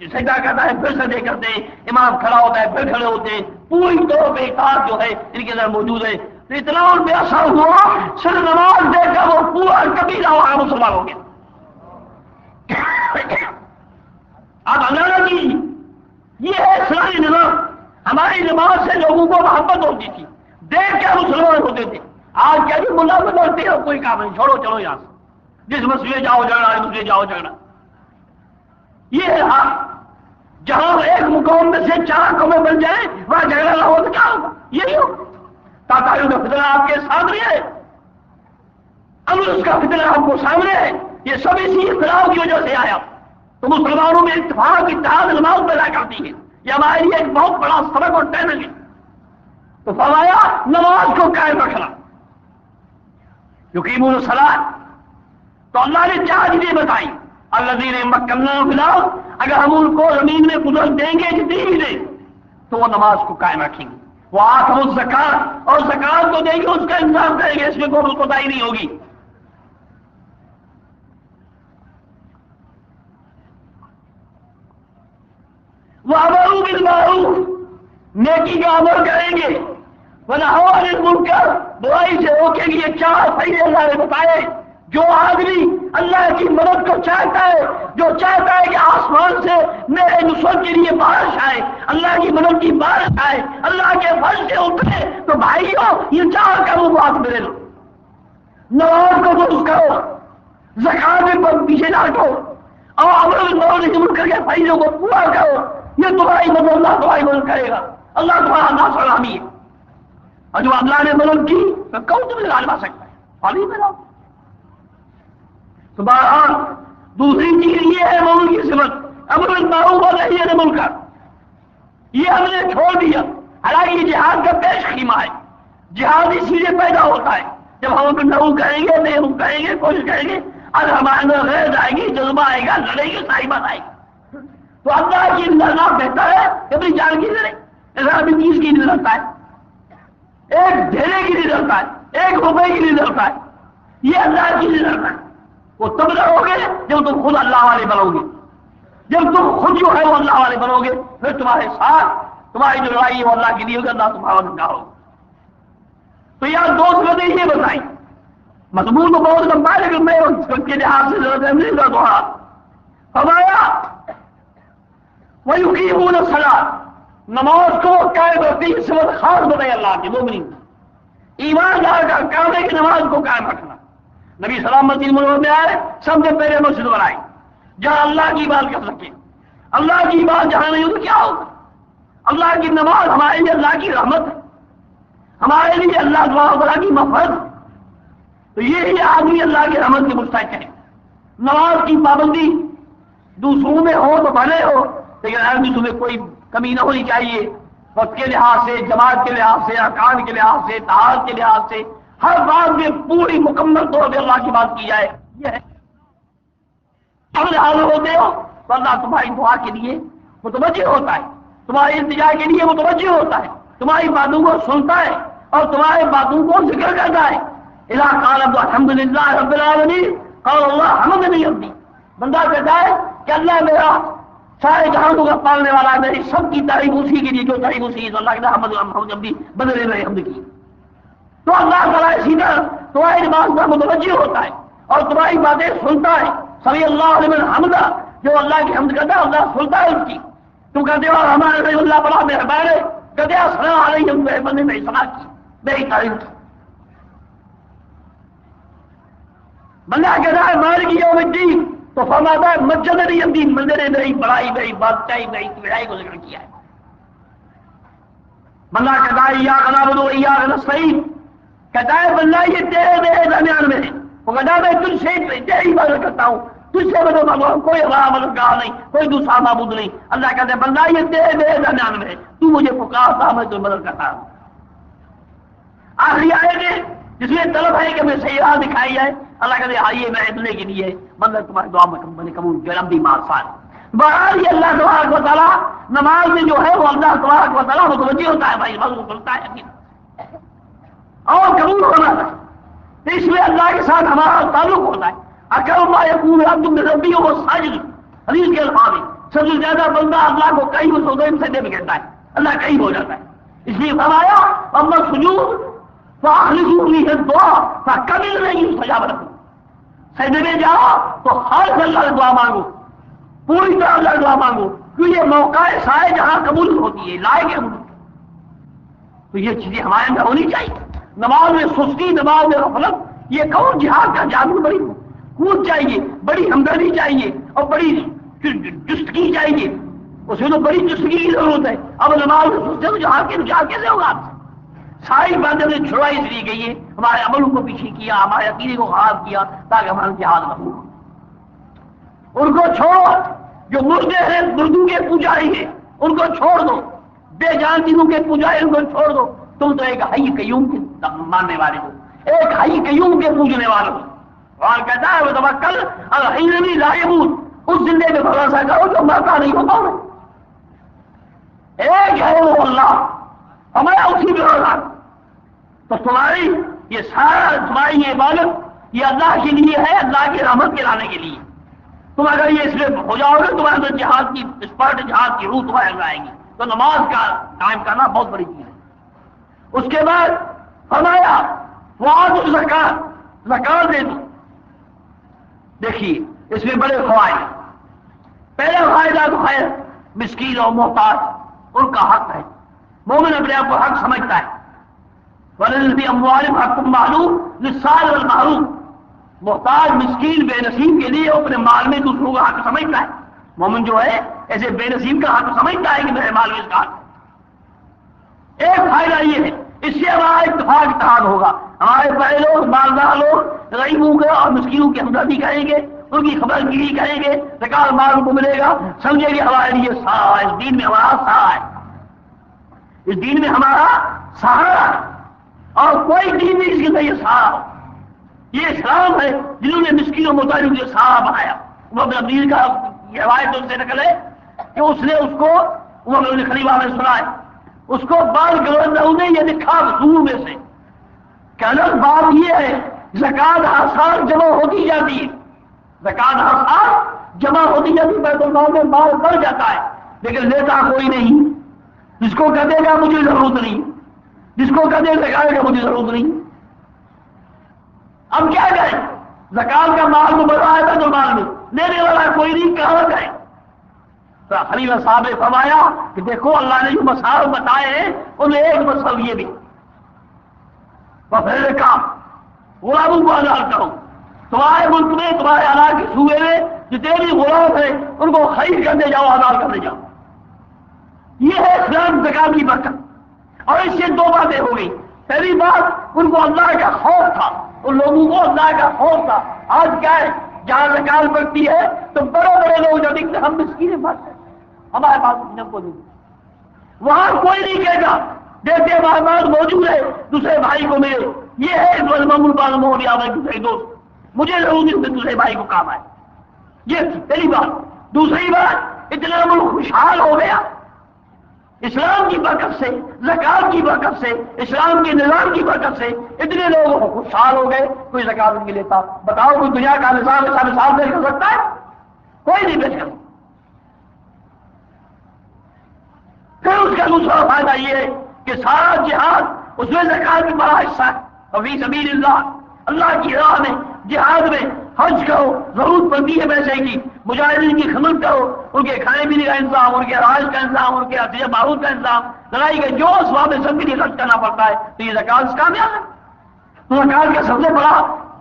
سجدہ کرتا ہے پھر سجدے کرتے ہیں، امام کھڑا ہوتا ہے پھر کھڑے ہوتے ہیں. پوری طور پہ اطاعت جو ہے ان کے اندر موجود ہے. تو اتنا ان پہ اثر ہوا، صرف نماز دیکھ کر وہ پورا قبیلہ وہاں مسلمان ہو گیا. آپ اندازہ کیجیے، یہ ہے اسلامی نظام. ہماری نماز سے لوگوں کو محبت ہوتی تھی، دیکھ کر مسلمان ہوتے تھے. آج کیا جی ملا بدلتے ہیں، کوئی کام نہیں، چھوڑو چلو یہاں سے، جس مسئلے جاؤ جھگڑا، اس مسئلے جاؤ جھگڑا. یہ ہے جہاں ایک مقام میں سے 4 قومیں بن جائیں وہاں جھگڑا نہ ہو تو کیا ہوگا؟ یہی ہوگا. تاتاریوں کا فتنہ آپ کے سامنے ہے، امرس کا فتنہ آپ کو سامنے ہے. یہ سب اسی اختلاف کی وجہ سے آیا. تو مسلمانوں میں اتفاق اتحاد نماز پیدا کرتی ہے. یہ ہمارے لیے ایک بہت بڑا سبق اور ٹریننگ ہے. تو فرمایا نماز کو قائم رکھنا، یقیمون الصلاۃ. تو اللہ نے 4 چیزیں بتائی. الذین مکناہم فی الارض، اگر ہم ان کو زمین میں قدرت دیں گے جتنی بھی دیں تو وہ نماز کو قائم رکھیں گے. وہ آتم الزکات، اور زکات کو دیں گے، اس کا انتظام کریں گے، اس میں کوئی کوتاہی نہیں ہوگی. وَأَمَرُوا بِالْمَعْرُوفِ، نیکی کا امر کریں گے. وَنَهَوْا عَنِ الْمُنكَرِ، برائی سے روکیں گے. یہ 4 فائدے اللہ نے بتائے. جو آدمی اللہ کی مدد کو چاہتا ہے، جو چاہتا ہے کہ آسمان سے میرے نصرت کے لیے بارش آئے، اللہ کی مدد کی بارش آئے، اللہ کے فضل سے اترے، تو بھائیو یہ 4 کروبات میرے لو. نماز کو درست کرو، زکات میں پیچھے نہ ہٹو، اور امر بالمعروف نہی منکر کے فائدوں کو پورا کرو. یہ تمہاری مدد اللہ تمہاری مدد کرے گا. اللہ تمہارا ناصر حامی ہے. اور جو اللہ نے مدد کی تو کون تمہیں لگا سکتا ہے؟ خالی میں رہو. تو بہرحال دوسری چیز یہ ہے مومن کی صفت امر بالمعروف اور نہی عن المنکر، یہ ہم نے چھوڑ دیا۔ حالانکہ یہ جہاد کا پیش خیمہ ہے، جہاد اسی لیے پیدا ہوتا ہے جب ہم امر بالمعروف کریں گے، نہیں کریں گے، کوشش کریں گے، اور ہمارے اندر غیرت آئے گی، جذبہ آئے گا، لڑیں گے، صاحبات آئے گی۔ تو اللہ کی لڑنا بہتر ہے کہ اپنی جان کی لڑے، ایسا اپنی چیز کی نہیں لڑتا ہے، ایک ڈھیلے کی نہیں لڑتا ہے، ایک روپے کی نہیں لڑتا ہے، یہ اللہ کی نہیں لڑنا ہے۔ وہ تب لڑو گے جب تم خود اللہ والے بنو گے، جب تم خود جو ہے وہ اللہ والے بنو گے، پھر تمہارے ساتھ تمہاری جو لڑائی ہے وہ اللہ کے لیے ہوگا، اللہ تمہارا نکاح ہوگا۔ تو یار دوست بندے یہ بتائیں، مضمون تو بہت لمبا ہے لیکن میں اس کے لحاظ سے ضرورت ہے نہیں کرتا ہوں۔ فرمایا وَيُقِيمُونَ الصَّلَاةَ، نماز کو قائم رکھتے ہیں، اس سے خاص بتائی اللہ کے مومنین، ایماندار کا کام ہے کہ نماز کو قائم رکھنا۔ نبی سلام مسجد میں آئے، سب سے پہلے مسجد بنائی جہاں اللہ کی بات کر سکے، اللہ کی بات جہاں نہیں ہو تو کیا ہوگا؟ اللہ کی نماز ہمارے لیے اللہ کی رحمت ہے، ہمارے لیے اللہ تعالیٰ کی مغفرت۔ تو یہی آدمی اللہ کی رحمت کے مستحق ہے۔ نماز کی پابندی دوسروں میں ہو تو بھلے ہو، لیکن آدمی تمہیں کوئی کمی نہ ہونی چاہیے، وقت کے لحاظ سے، جماعت کے لحاظ سے، ارکان کے لحاظ سے، طہارت کے لحاظ سے، ہر بات میں پوری مکمل طور پہ اللہ کی بات کی جائے۔ یہ ہے اگر حاضر ہوتے ہو تو اللہ تمہاری دعا کے لیے متوجہ ہوتا ہے، تمہاری التجا کے لیے متوجہ ہوتا ہے، تمہاری باتوں کو سنتا ہے اور تمہاری باتوں کو ذکر کرتا ہے۔ اذا قال الحمد للہ رب العالمین قال اللہ حمدنی عبدی، بندہ کہتا ہے کہ اللہ میرا سارے جہانوں کا پالنے والا ہے، میری سب کی تعریف اسی کے لیے جو تعریف اسی کی، اللہ کہتا ہے حمد عبدی بدلے میرے حمد کی۔ تو اللہ تعالیٰ اسی طرح تمہاری بات کا متوجہ ہوتا ہے اور تمہاری باتیں سنتا ہے۔ سمی اللہ لمن حمدہ، جو اللہ کی حمد کرتا ہے اللہ سنتا ہے اس کی۔ تم کہتے ہو ہمارے اللہ بڑا مہربان ہے، کہتے ہیں السلام علیکم میرے بندے میری صلاح کی، میری تعریف کی۔ بندہ کہتا ہے مالک یوم الدین، تو فرماتا ہے مسجد الدین، بندے نے میری بڑائی، میری بادشاہی، میری بڑائی کو ذکر کیا ہے۔ بندہ کہتا ہے ایاک نعبد و ایاک نستعین، کہتا ہے بندہ یہ تیرے درمیان میں ہے، وہ کہتا ہے میں تجھ سے تیری عبادت کرتا ہوں، تجھ سے مدد مانگتا ہوں، کوئی ہمارا مددگار نہیں، کوئی دوسرا معبود نہیں۔ اللہ کہتے ہیں بندہ یہ تیرے درمیان میں ہے، تو مجھے پکارتا میں تجھے مدد کرتا ہوں۔ آخری آیت ہے جس میں طلب ہے کہ میں سیاح دکھائی جائے، اللہ کہتے ہیں آئیے میں اتنے کے لیے بندہ تمہاری دعا میں قبول جو لمبی مارسال۔ بہرحال یہ اللہ تبارک و تعالیٰ نماز میں جو ہے وہ اللہ تبارک و تعالیٰ متوجہ ہوتا ہے، بھائی بات کو سنتا ہے اور قبول ہونا ہے۔ تو اس میں اللہ کے ساتھ ہمارا تعلق ہوتا ہے۔ اکرم ما یکون العبد من ربہ وهو ساجد، حدیث کے الفاظ ہیں سب سے زیادہ بندہ اللہ کو قریب ہوتا ہے، سجدے میں کہتا ہے اللہ قریب ہو جاتا ہے۔ اس لیے فرمایا اما السجود فاخلصوا فیہ الدعاء فکمل نہیں استجاب لکم، سجدے میں جاؤ تو خالص اللہ سے دعا مانگو، پوری طرح اللہ دعا مانگو، کیونکہ یہ موقع ہے جہاں قبول ہوتی ہے، لائق قبول۔ تو یہ چیزیں ہمارے اندر ہونی چاہیے۔ نماز میں سستی، نماز میں غفلت، یہ کون جہاد کا جادو، بڑی قوت چاہیے، بڑی ہمدردی چاہیے اور بڑی جستگی چاہیے، اس میں تو بڑی جستگی کی ضرورت ہے۔ اب نماز میں سستے تو جہاد کیسے ہوگا آپ سے؟ ساری باتیں نے چھڑائی اس لیے گئی ہے، ہمارے عملوں کو پیچھے کیا، ہمارے عقیدے کو خراب کیا تاکہ ہمارا جہاد مقبول ہو۔ ان کو چھوڑو جو مردے ہیں، مردوں کے پجاری ہیں، ان کو چھوڑ دو، بے جان چیزوں کے پجاری ان کو چھوڑ دو، تم تو ایک حی قیوم کے ماننے والے ہو، ایک حی قیوم کے پوجنے والے ہو۔ اور کہتا ہے وہ توکل الحی الذی لا یموت، اس زندے میں بھروسہ کرو جو مرتا نہیں ہوتا ہے، ایک ہے وہ اللہ، ہمارا اسی پہ بھروسہ۔ تو تمہاری یہ سارا تمہاری یہ عبادت یہ اللہ کے لیے ہے، اللہ کی رحمت کے لانے کے لیے۔ تم اگر یہ اس میں ہو جاؤ گے تمہارے اندر جہاد کی اسپرٹ، جہاد کی روح تمہارے اندر آئے گی۔ تو نماز کا قائم کرنا بہت بڑی چیز ہے۔ اس کے بعد فرمایا وآتوا الزکات، زکات دے دو۔ دیکھیے اس میں بڑے فوائد ہیں۔ پہلا فائدہ تو ہے مسکین اور محتاج، ان کا حق ہے، مومن اپنے آپ کو حق سمجھتا ہے۔ وَلَلَّذِينَ فِي أَمْوَالِهِمْ حَقٌّ مَّعْلُومٌ لِلسَّائِلِ وَالْمَحْرُومِ، محتاج مسکین بے نصیب کے لیے اپنے مال میں دوسروں کا حق سمجھتا ہے۔ مومن جو ہے ایسے بے نصیب کا حق سمجھتا ہے کہ میرے مال میں اس کا حق ہے۔ ایک فائدہ یہ ہے اس سے ہمارا اتفاق اتحاد ہوگا، ہمارے بڑے لوگ، مالدار لوگ غریبوں کے اور مسکینوں کی ہمدردی کریں گے، ان کی خبر گیری کریں گے، زکات مال کو ملے گا، سمجھے گے ہمارے لیے سہارا، اس دین میں ہمارا سہارا ہے، اس دین میں ہمارا سہارا ہے، اور کوئی دین نہیں اس کے اندر یہ سہارا ہو۔ یہ اسلام ہے جنہوں نے مسکین و محتاج کو سہارا بنایا۔ وہ اپنے ابیل کا روایت ان سے نقل ہے کہ اس نے اس کو، وہ نے خلیفہ میں سنا ہے، اس کو بعض گورنروں نے یہ لکھا رسول میں سے کہ الگ بات یہ ہے زکات ہر سال جمع ہوتی جاتی ہے، زکات ہر سال جمع ہوتی جاتی ہے، بیت المال میں مال بڑھ جاتا ہے لیکن لیتا کوئی نہیں، جس کو کہے گا مجھے ضرورت نہیں، جس کو کہے گا مجھے ضرورت نہیں۔ اب کیا کریں؟ زکات کا مال تو بڑھا ہے بیت المال میں، لینے والا کوئی نہیں، کہاں جائے؟ تو خلیفہ صاحب نے فرمایا کہ دیکھو اللہ نے جو مسائل بتائے ہیں ان میں ایک مسئلہ یہ بھی، پھر کام غلاموں کو آزاد کرو، تمہارے ملک میں تمہارے علاقے کے صوبے میں جتنے بھی غلام ہیں ان کو خرید کرنے جاؤ، آزاد کرنے جاؤ۔ یہ ہے اسلام زکات کی برکت۔ اور اس سے دو باتیں ہو گئی، پہلی بات ان کو اللہ کا خوف تھا، ان لوگوں کو اللہ کا خوف تھا۔ آج کیا ہے، جہاں زکات بڑھتی ہے تو بڑے بڑے لوگ جو دکھتے ہم مسکین بات ہے، ہمارے پاس کچھ کو نہیں، وہاں کوئی نہیں کہے گا دیکھتے ہمارے پاس موجود ہے دوسرے بھائی کو ملے، یہ ہے دوسرے دوست، مجھے ضرور دوسرے بھائی کو کام آئے۔ یہ پہلی بات۔ دوسری بات، اتنا ملک خوشحال ہو گیا اسلام کی برکت سے، زکات کی برکت سے، اسلام کے نظام کی برکت سے اتنے لوگ خوشحال ہو گئے، کوئی زکات نہیں لیتا۔ بتاؤ کوئی دنیا کا نظام ایسا مثال پیش کر سکتا ہے؟ کوئی نہیں پیش کر سکتا۔ پھر اس کا دوسرا فائدہ یہ ہے کہ سارا جہاد اس میں زکات کی بڑا حصہ ہے، اور فی سبیل اللہ کی راہ میں جہاد میں حج کرو، ضرورت پڑتی ہے پیسے کی، مجاہدین کی خدمت کرو، ان کے کھانے پینے کا انتظام، ان کے رہائش کا انتظام، ان کے عطیہ بارود کا انتظام، لڑائی کا جو اسباب سب کے لیے خرچ کرنا پڑتا ہے، تو یہ زکات کامیاب ہے۔ تو زکات کا سب سے بڑا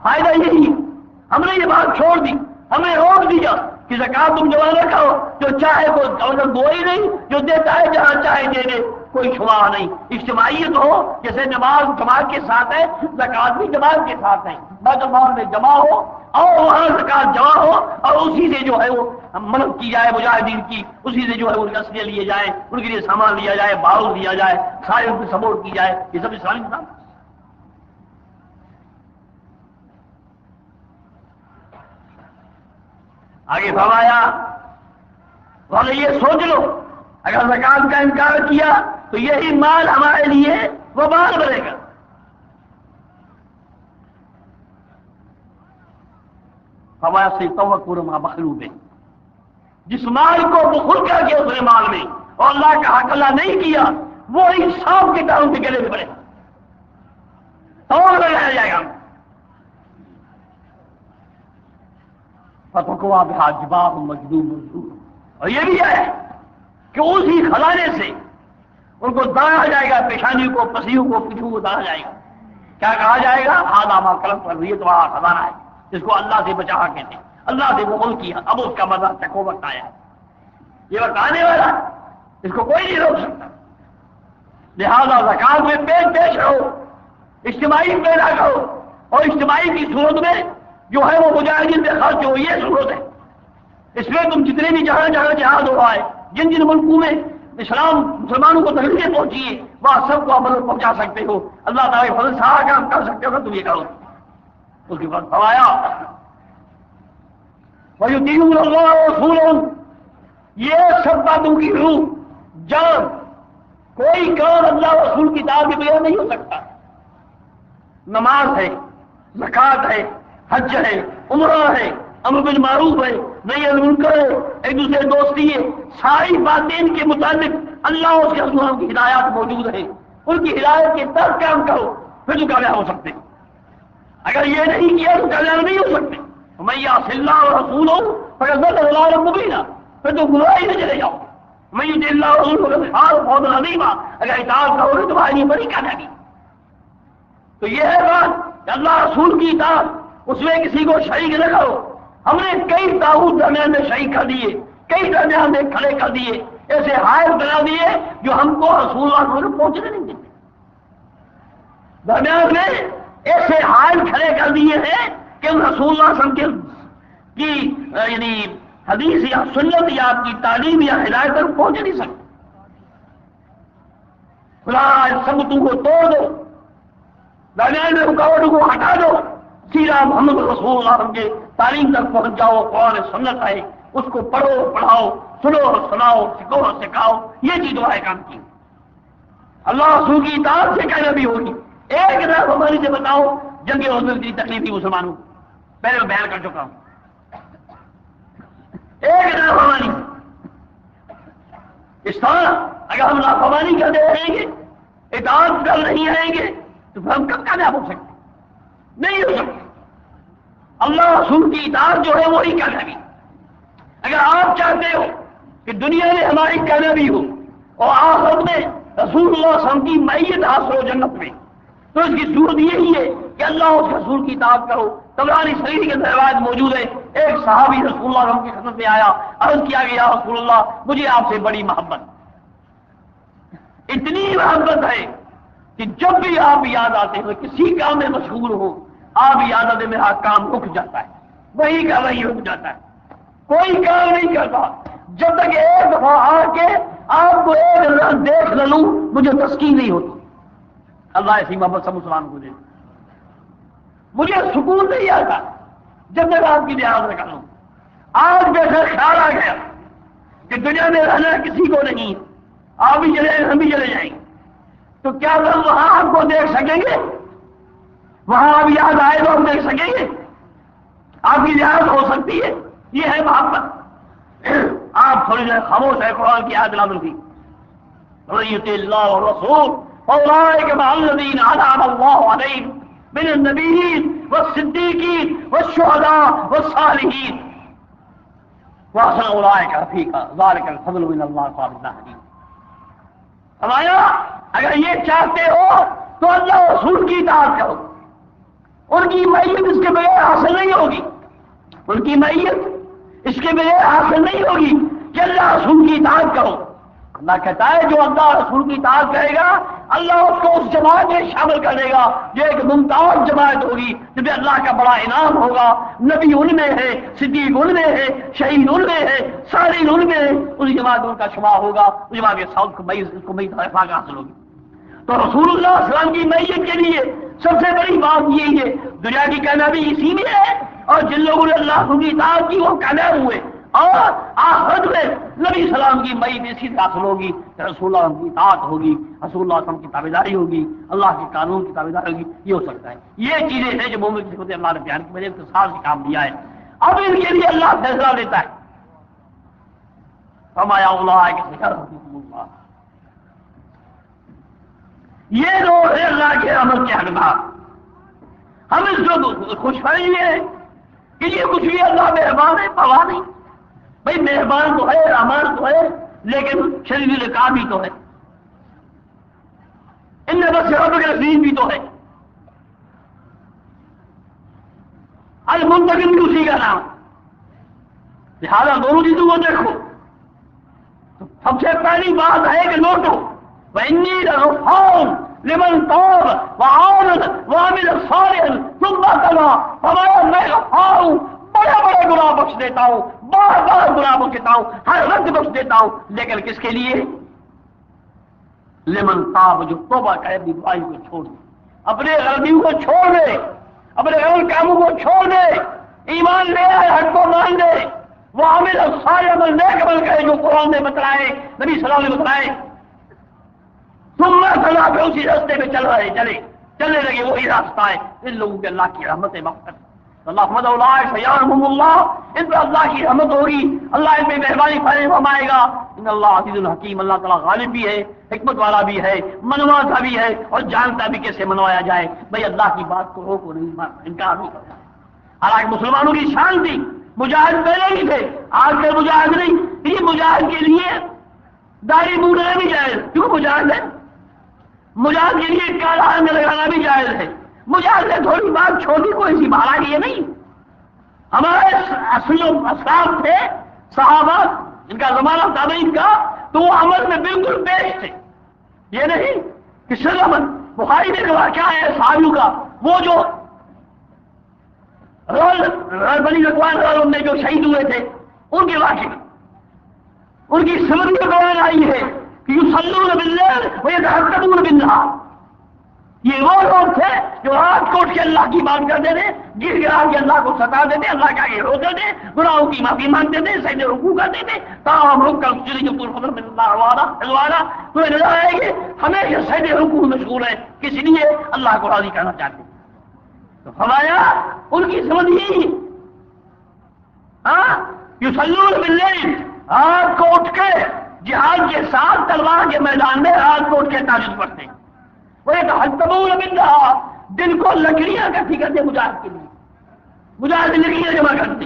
فائدہ یہی ہے۔ ہم نے یہ بات چھوڑ دی، ہم نے روک دیا کہ زکات تم جمع نہ کرو، جو چاہے وہ دو ہی نہیں، جو دیتا ہے جہاں چاہے دے دے، کوئی شمار نہیں۔ اجتماعیت ہو، جیسے نماز جماعت کے ساتھ ہے، زکات بھی جماعت کے ساتھ ہے، بیت المال میں جمع ہو اور وہاں زکات جمع ہو، اور اسی سے جو ہے وہ مدد کی جائے مجاہدین کی، اسی سے جو ہے ان کے اسلحے لیے جائیں، ان کے لیے سامان لیا جائے، بارود لیا جائے، سارے ان کی سپورٹ کی جائے، یہ سب اسلامی نظام۔ آگے فرمایا بولے یہ سوچ لو اگر زکات کا انکار کیا تو یہی مال ہمارے لیے وبال بنے گا۔ فرمایا سے توکل ما مخلوق ہے، جس مال کو بخل کر کے اس نے مال میں اور اللہ کا حق ادا نہیں کیا وہی سانپ کے کاروں کے گلے میں پڑے، توڑ لگایا جائے گا۔ فتقوا بہا جباہ مجدوب مجدور، اور یہ بھی ہے کہ اسی خزانے سے ان کو دایا جائے گا، پیشانی کو، پسیوں کو، پچھو کو دایا جائے گا۔ کیا کہا جائے گا؟ ہذا ما کنزتم، یہ تمہارا خزانہ ہے جس کو اللہ سے بچا کہتے ہیں، اللہ سے بغل کیا، اب اس کا مزہ چکو وقت آیا ہے، یہ وقت آنے والا ہے، اس کو کوئی نہیں روک سکتا۔ لہذا زکات میں پیش رہو، اجتماعی پیدا کرو، اور اجتماعی کی صورت میں جو ہے وہ مجاہدین میں خرچ ہو، یہ صورت ہے۔ اس میں تم جتنے بھی جہاں جہاں جہاد ہو رہا ہے، جن جن ملکوں میں اسلام مسلمانوں کو تکلیفیں پہنچی ہے، وہاں سب کو عمل پہنچا سکتے ہو، اللہ تعالیٰ فضل سارا کام کر سکتے ہو، تم یہ کرو۔ اس کے بعد فرمایا وَيُطِيعُونَ اللَّهَ وَرَسُولَهُ، یہ سب باتوں کی روح جان، کوئی کام اللہ رسول کی اطاعت کے بغیر نہیں ہو سکتا۔ نماز ہے، زکات ہے، حج ہے، عمرہ ہے، امر بالمعروف ہے، نہی عن المنکر ہے، ایک دوسرے دوستی ہے، ساری باتیں ان کے متعلق اللہ اور اس کے رسول کی ہدایات موجود ہیں، ان کی ہدایت کے تحت کام کرو، پھر تو کامیاب ہو سکتے۔ اگر یہ نہیں کیا تو کامیاب نہیں ہو سکتے۔ وَمَن يَعْصِ اللَّهَ وَرَسُولَهُ فَقَدْ ضَلَّ ضَلَالًا مُبِينًا، پھر تو گمراہی میں چلے جاؤ۔ وَمَن يُطِعِ اللَّهَ وَرَسُولَهُ فَقَدْ فَازَ فَوْزًا عَظِيمًا، اگر اطاعت کرو گے تمہارے لیے بڑی کامیابی۔ تو یہ ہے بات کہ اللہ رسول کی اطاعت، اس میں کسی کو شریک نہ کرو۔ ہم نے کئی طاغوت درمیان میں شریک کر دیے، کئی درمیان میں کھڑے کر دیے، ایسے حائل بنا دیے جو ہم کو رسول اللہ صلی اللہ علیہ وسلم پہنچنے نہیں دیتے۔ درمیان میں ایسے حائل کھڑے کر دیے ہیں کہ رسول اللہ صلی اللہ علیہ وسلم کے کی یعنی حدیث یا سنت یا آپ کی تعلیم یا ہدایت تک پہنچ نہیں سکتے. خدا سبتوں کو توڑ دو، درمیان میں رکاوٹوں کو ہٹا دو، سیرا محمد رسول اللہ کے تعلیم تک پہنچ جاؤ. قرآن سنت ہے، اس کو پڑھو پڑھاؤ، سنو سناؤ، سکھو سکھاؤ. یہ چیز دعائے کام کی. اللہ رسول کی اطاعت سے کامیابی ہوگی. ایک طرف ہماری سے بتاؤ جنگ عہد کی تکلیف تھی مسلمانوں کو، پہلے میں بیان کر چکا ہوں. ایک طرف ہماری اس طرح اگر ہم لاپرواہی کرتے رہیں گے، اطاعت کر نہیں رہیں گے، تو پھر ہم کب کامیاب ہو سکتے؟ نہیں ہو سکتے. اللہ رسول کی اطاعت جو ہے وہی کامیابی. اگر آپ چاہتے ہو کہ دنیا میں ہماری کامیابی ہو اور آخرت میں رسول اللہ صلی اللہ علیہ وسلم کی معیت حاصل ہو جنت میں، تو اس کی صورت یہی ہے کہ اللہ اس رسول کی اطاعت کرو. طبرانی صحیح کے اندر روایت موجود ہے، ایک صحابی رسول اللہ علیہ وسلم کی خدمت میں آیا، عرض کیا کہ یا رسول اللہ مجھے آپ سے بڑی محبت، اتنی محبت ہے کہ جب بھی آپ یاد آتے ہیں کسی کام میں مشغول ہو، آپ یاد آتے میرا کام رک جاتا ہے، وہی کا وہی رک جاتا ہے، کوئی کام نہیں کرتا جب تک ایک دفعہ آ کے آپ کو ایک نظر دیکھ نہ لوں مجھے تسکین نہیں ہوتی. اللہ ایسی محبت سب مسلمان کو دے. مجھے سکون نہیں آتا جب تک آپ کی لحاظ نہ کروں. آج جیسا خیال آ گیا کہ دنیا میں رہنا کسی کو نہیں، آپ بھی چلے ہم بھی چلے جائیں گے، تو کیا ہم وہاں آپ کو دیکھ سکیں گے؟ وہاں آپ یاد آئے تو ہم دیکھ سکیں گے؟ آپ کی لحاظ ہو سکتی ہے؟ یہ ہے محبت. آپ تھوڑی دیر خاموش ہے. قرآن کی آیت نازل ہوئی رضیت اللہ والرسول فاولئک مع الذین انعم اللہ علیہم من النبیین والصدیقین والشہداء والصالحین وحسن اولئک رفیقا ذلک الفضل من اللہ واللہ علیم. فرمایا اگر یہ چاہتے ہو تو اللہ رسول کی اطاعت کرو. ان کی معیت اس کے بغیر حاصل نہیں ہوگی. ان کی معیت اس کے بغیر حاصل نہیں ہوگی کہ اللہ رسول کی اطاعت کرو. اللہ کہتا ہے جو اللہ رسول کی اطاعت کرے گا اللہ اس کو اس جماعت میں شامل کر دے گا جو ایک ممتاز جماعت ہوگی جس میں اللہ کا بڑا انعام ہوگا. نبی ان میں ہے، صدیق ان میں ہے، شہید ان میں ہے، صالحین ان میں ہے. اس جماعت ان کا شمار ہوگا، اس جماعت کے ساتھ کو میت حاصل ہوگی. تو رسول اللہ صلی اللہ علیہ وسلم کی میت کے لیے سب سے بڑی بات یہی ہے. دنیا کی کامیابی اسی میں ہے، اور جن لوگوں نے اللہ کی اطاعت کی وہ کامیاب ہوئے. اور آخرت میں نبی سلام کی میت اسی سے حاصل ہوگی کہ رسول اللہ کی اطاعت ہوگی، رسول اللہ وسلم کی تابعداری ہوگی، اللہ کے قانون کی تابعداری ہوگی. یہ ہو سکتا ہے. یہ چیزیں ہیں جو مومن کی صفت اللہ نے بیان کی، میں نے اختصار سے کام دیا ہے. اب ان کے لیے اللہ فیصلہ لیتا ہے. فرمایا اولئک سیرحمهم اللہ، یہ لوگ ہیں اللہ کے رحمت کے حقدار. ہم اس کو خوش خبری ہے کہ یہ کچھ بھی اللہ مہربان ہے، پرواہ نہیں. بھائی مہربان تو ہے، رحمان تو ہے، لیکن شدید العقاب بھی تو ہے، ان میں بس رب کے رسول بھی تو ہے، المنتقم بھی اسی کا نام. لہٰذا دونوں چیزوں کو دیکھو. تو سب سے پہلی بات ہے کہ لوٹو وَإِنِّي لَغَفَّارٌ لِمَن تَابَ وَآمَنَ وَعَمِلَ صَالِحًا ثُمَّ اهْتَدَىٰ. فرمایا میں غفار ہوں، بڑے بڑے گناہ بخش دیتا ہوں، بار بار گناہ بخش دیتا ہوں، ہر وقت بخش دیتا ہوں. لیکن کس کے لیے؟ لمن تاب، جو توبہ کرے، اپنی برائی کو چھوڑ دے، اپنے غلطیوں کو چھوڑ دے، اپنے غلط کاموں کو چھوڑ دے، ایمان لے آئے، حق کو مان دے. وہ عامل صالح عمل، نیک عمل کرے جو قرآن نے بتلائے، نبی صلی اللہ علیہ وسلم نے بتلائے. ثم اهْتَدَىٰ، پہ اسی راستے پہ چلنے لگے. وہی راستہ ہے ان لوگوں کے اللہ کی رحمت مغفرت. اللہ سیرحمهم اللہ، ان پر اللہ کی رحمت ہوگی، اللہ ان پہ مہربانی فرمائے گا. ان اللہ عزیز الحکیم، اللہ تعالیٰ غالب بھی ہے، حکمت والا بھی ہے، منواتا بھی ہے، اور جانتا بھی کیسے منوایا جائے. بھائی اللہ کی بات کو روکو نہیں، انکار نہیں کرتا. حالانکہ مسلمانوں کی شان تھی، مجاہد پہلے ہی تھے، آج کے مجاہد نہیں. یہ مجاہد کے لیے داڑھی مونڈنا بھی جائز، کیوں مجاہد ہے. مجاہد کے لیے کالا رنگ لگانا بھی جائز ہے. مجاہد سے تھوڑی بات چھوٹی کوئی سی بھاڑا یہ نہیں. ہمارے اصل اسلاف تھے صحابہ، ان کا زمانہ تابعین کا، تو وہ عمل میں بالکل پیش تھے. یہ نہیں کہ صرف بخاری میں واقعہ ہے صحابیوں کا، وہ جو بنی ذکوان میں جو شہید ہوئے تھے ان کے واقعے ان کی سمجھ میں بیان آئی ہے کہ یصلون باللیل ویتہجدون بالنہار. یہ وہ لوگ تھے جو رات کو اٹھ کے اللہ کی بات کرتے تھے, گر گرا کے اللہ کو ستاتے تھے, اللہ کے آگے روتے تھے, گناہوں کی معافی مانگتے تھے, سجدے رکوع کرتے تھے, تاہم رک کر تمہیں نظر آئے گی ہمیشہ سجدے رکوع مشغول ہے, کس لیے اللہ کو راضی کرنا چاہتے ہیں. تو فرمایا ان کی سمجھ ہی یصلون باللیل, رات کو اٹھ کے جہاد کے ساتھ تلوار کے میدان میں رات کو اٹھ کے تہجد پڑھتے ہیں. وہ یتہجدون بالنہار, دن کو لکڑیاں اکٹھی کرتے مجاہد کے لیے, مجاہد لکڑیاں جمع کرتے,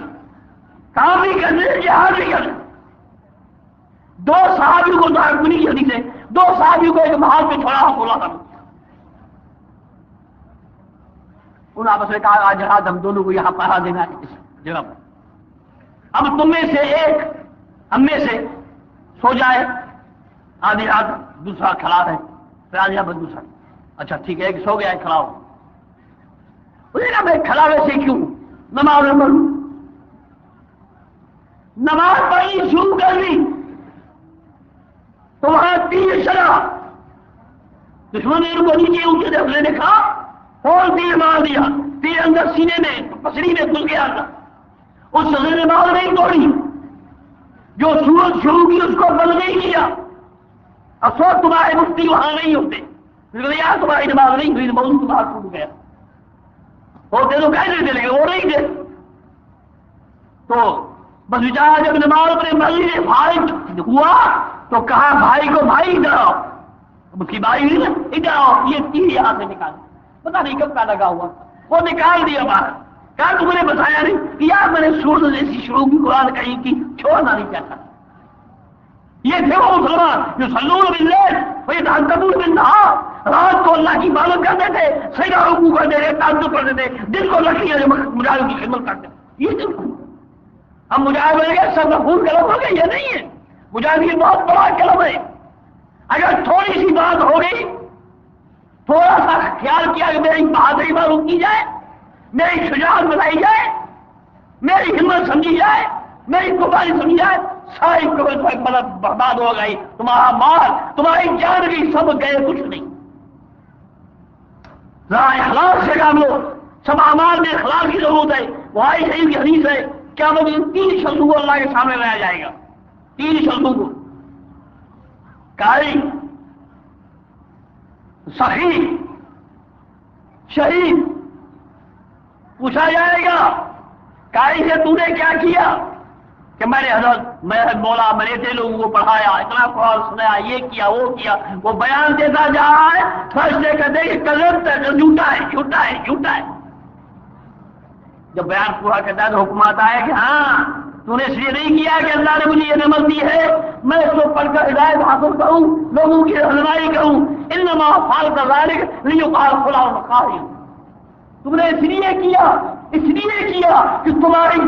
کام بھی کرتے جہاد بھی کرتے. دو صحابیوں کو دارقطنی کی حدیث ہے, دو صحابیوں کو ایک محال پہ چھوڑا بولا تھا, انہوں نے آپس میں کہا آج جہاد ہم دونوں کو یہاں پہرا دینا ہے اس جگہ پر. اب تم میں سے ایک ہم میں سے سو جائے, آدھی رات دوسرا کھڑا ہے, پھر آدھی رات دوسرا. اچھا ٹھیک ہے, ایک سو گیا, ایک کھڑا ہو. انہوں نے کہا میں کھڑا ویسے کیوں, نماز نہ پڑھوں. نماز پڑھنی شروع کر دی تو وہاں تیر چلا, دشمن نے ان کو نیچے اونچے دفلے نے کھا اور تیر مار دیا, تیر اندر سینے میں پسڑی میں گھس گیا تھا. اس سزے نے مار نہیں توڑی, جو سورج شروع کی اس کو بند نہیں کیا. افسوس تمہارے مفتی وہاں نہیں ہوتے, یار تمہاری نماز نہیں ہوئی, موضوع تمہارا ٹوٹ گیا. ہوتے تو کیسے چلے گئے, وہ نہیں تھے. تو بس بیچارہ جب نماز اپنے مرضی سے فارغ ہوا تو کہا بھائی کو بھائی ادھر آؤ. اس کی بھائی ہوئی نا, ادھر آؤ, یہ تیر یہاں سے نکال, پتا نہیں کب کا لگا ہوا, وہ نکال دیا باہر. کہا تم نے بتایا نہیں کہ یار میں نے سورج جیسی شروع کی قرآن کہیں کی چھوڑنا نہیں چاہتا. یہ تھے وہ مسلمان جو یصلون باللیل ویتہجدون بالنہار, رات کو اللہ کی عبادت کرتے تھے, سجدہ رکوع کرتے تھے, تہجد پڑھتے تھے, دل کو لکڑیاں مجاہدوں کی خدمت کرتے تھے. یہ دل کو ہم مجاہد بن گئے, سب مفہوم کلم ہو گئے, یہ نہیں ہے. مجاہد کی بہت بڑا کلم ہے. اگر تھوڑی سی بات ہو گئی, تھوڑا سا خیال کیا کہ میری بہادری معلوم کی جائے, میری شجاعت بتائی جائے, میری ہمت سمجھی جائے, میری قربانی سمجھی جائے, ساری مطلب برباد ہو گئی. تمہارا مال, تمہاری جان بھی سب گئے, کچھ نہیں. ذرا اخلاص سے کام لو, سب اعمال میں اخلاص کی ضرورت ہے. بخاری شریف کی حدیث ہے, کیا وہ تین شخصوں کو اللہ کے سامنے لایا جائے گا, تین شخصوں کو, قاری, سخی, شہید. پوچھا جائے گا قاری سے تو نے کیا کیا, کہ میں نے حضرت میں مولا میں نے اتنے لوگوں کو پڑھایا, اتنا قرآن سنایا, یہ کیا وہ کیا. وہ بیان دیتا جا رہا ہے, فرشتے کہتے ہیں کہ کذبت ہے, جھوٹا ہے, جھوٹا ہے, جھوٹا ہے. جب بیان پورا کرتا ہے تو حکم آتا ہے کہ ہاں تو نے اس لیے نہیں کیا کہ اللہ نے مجھے یہ نعمت دی ہے میں اس کو پڑھ کر ہدایت حاصل کروں, لوگوں کی رہنمائی کروں. انما فعلت ذلك لیقال فلان قاری, تم نے اس لیے کیا کہ تمہاری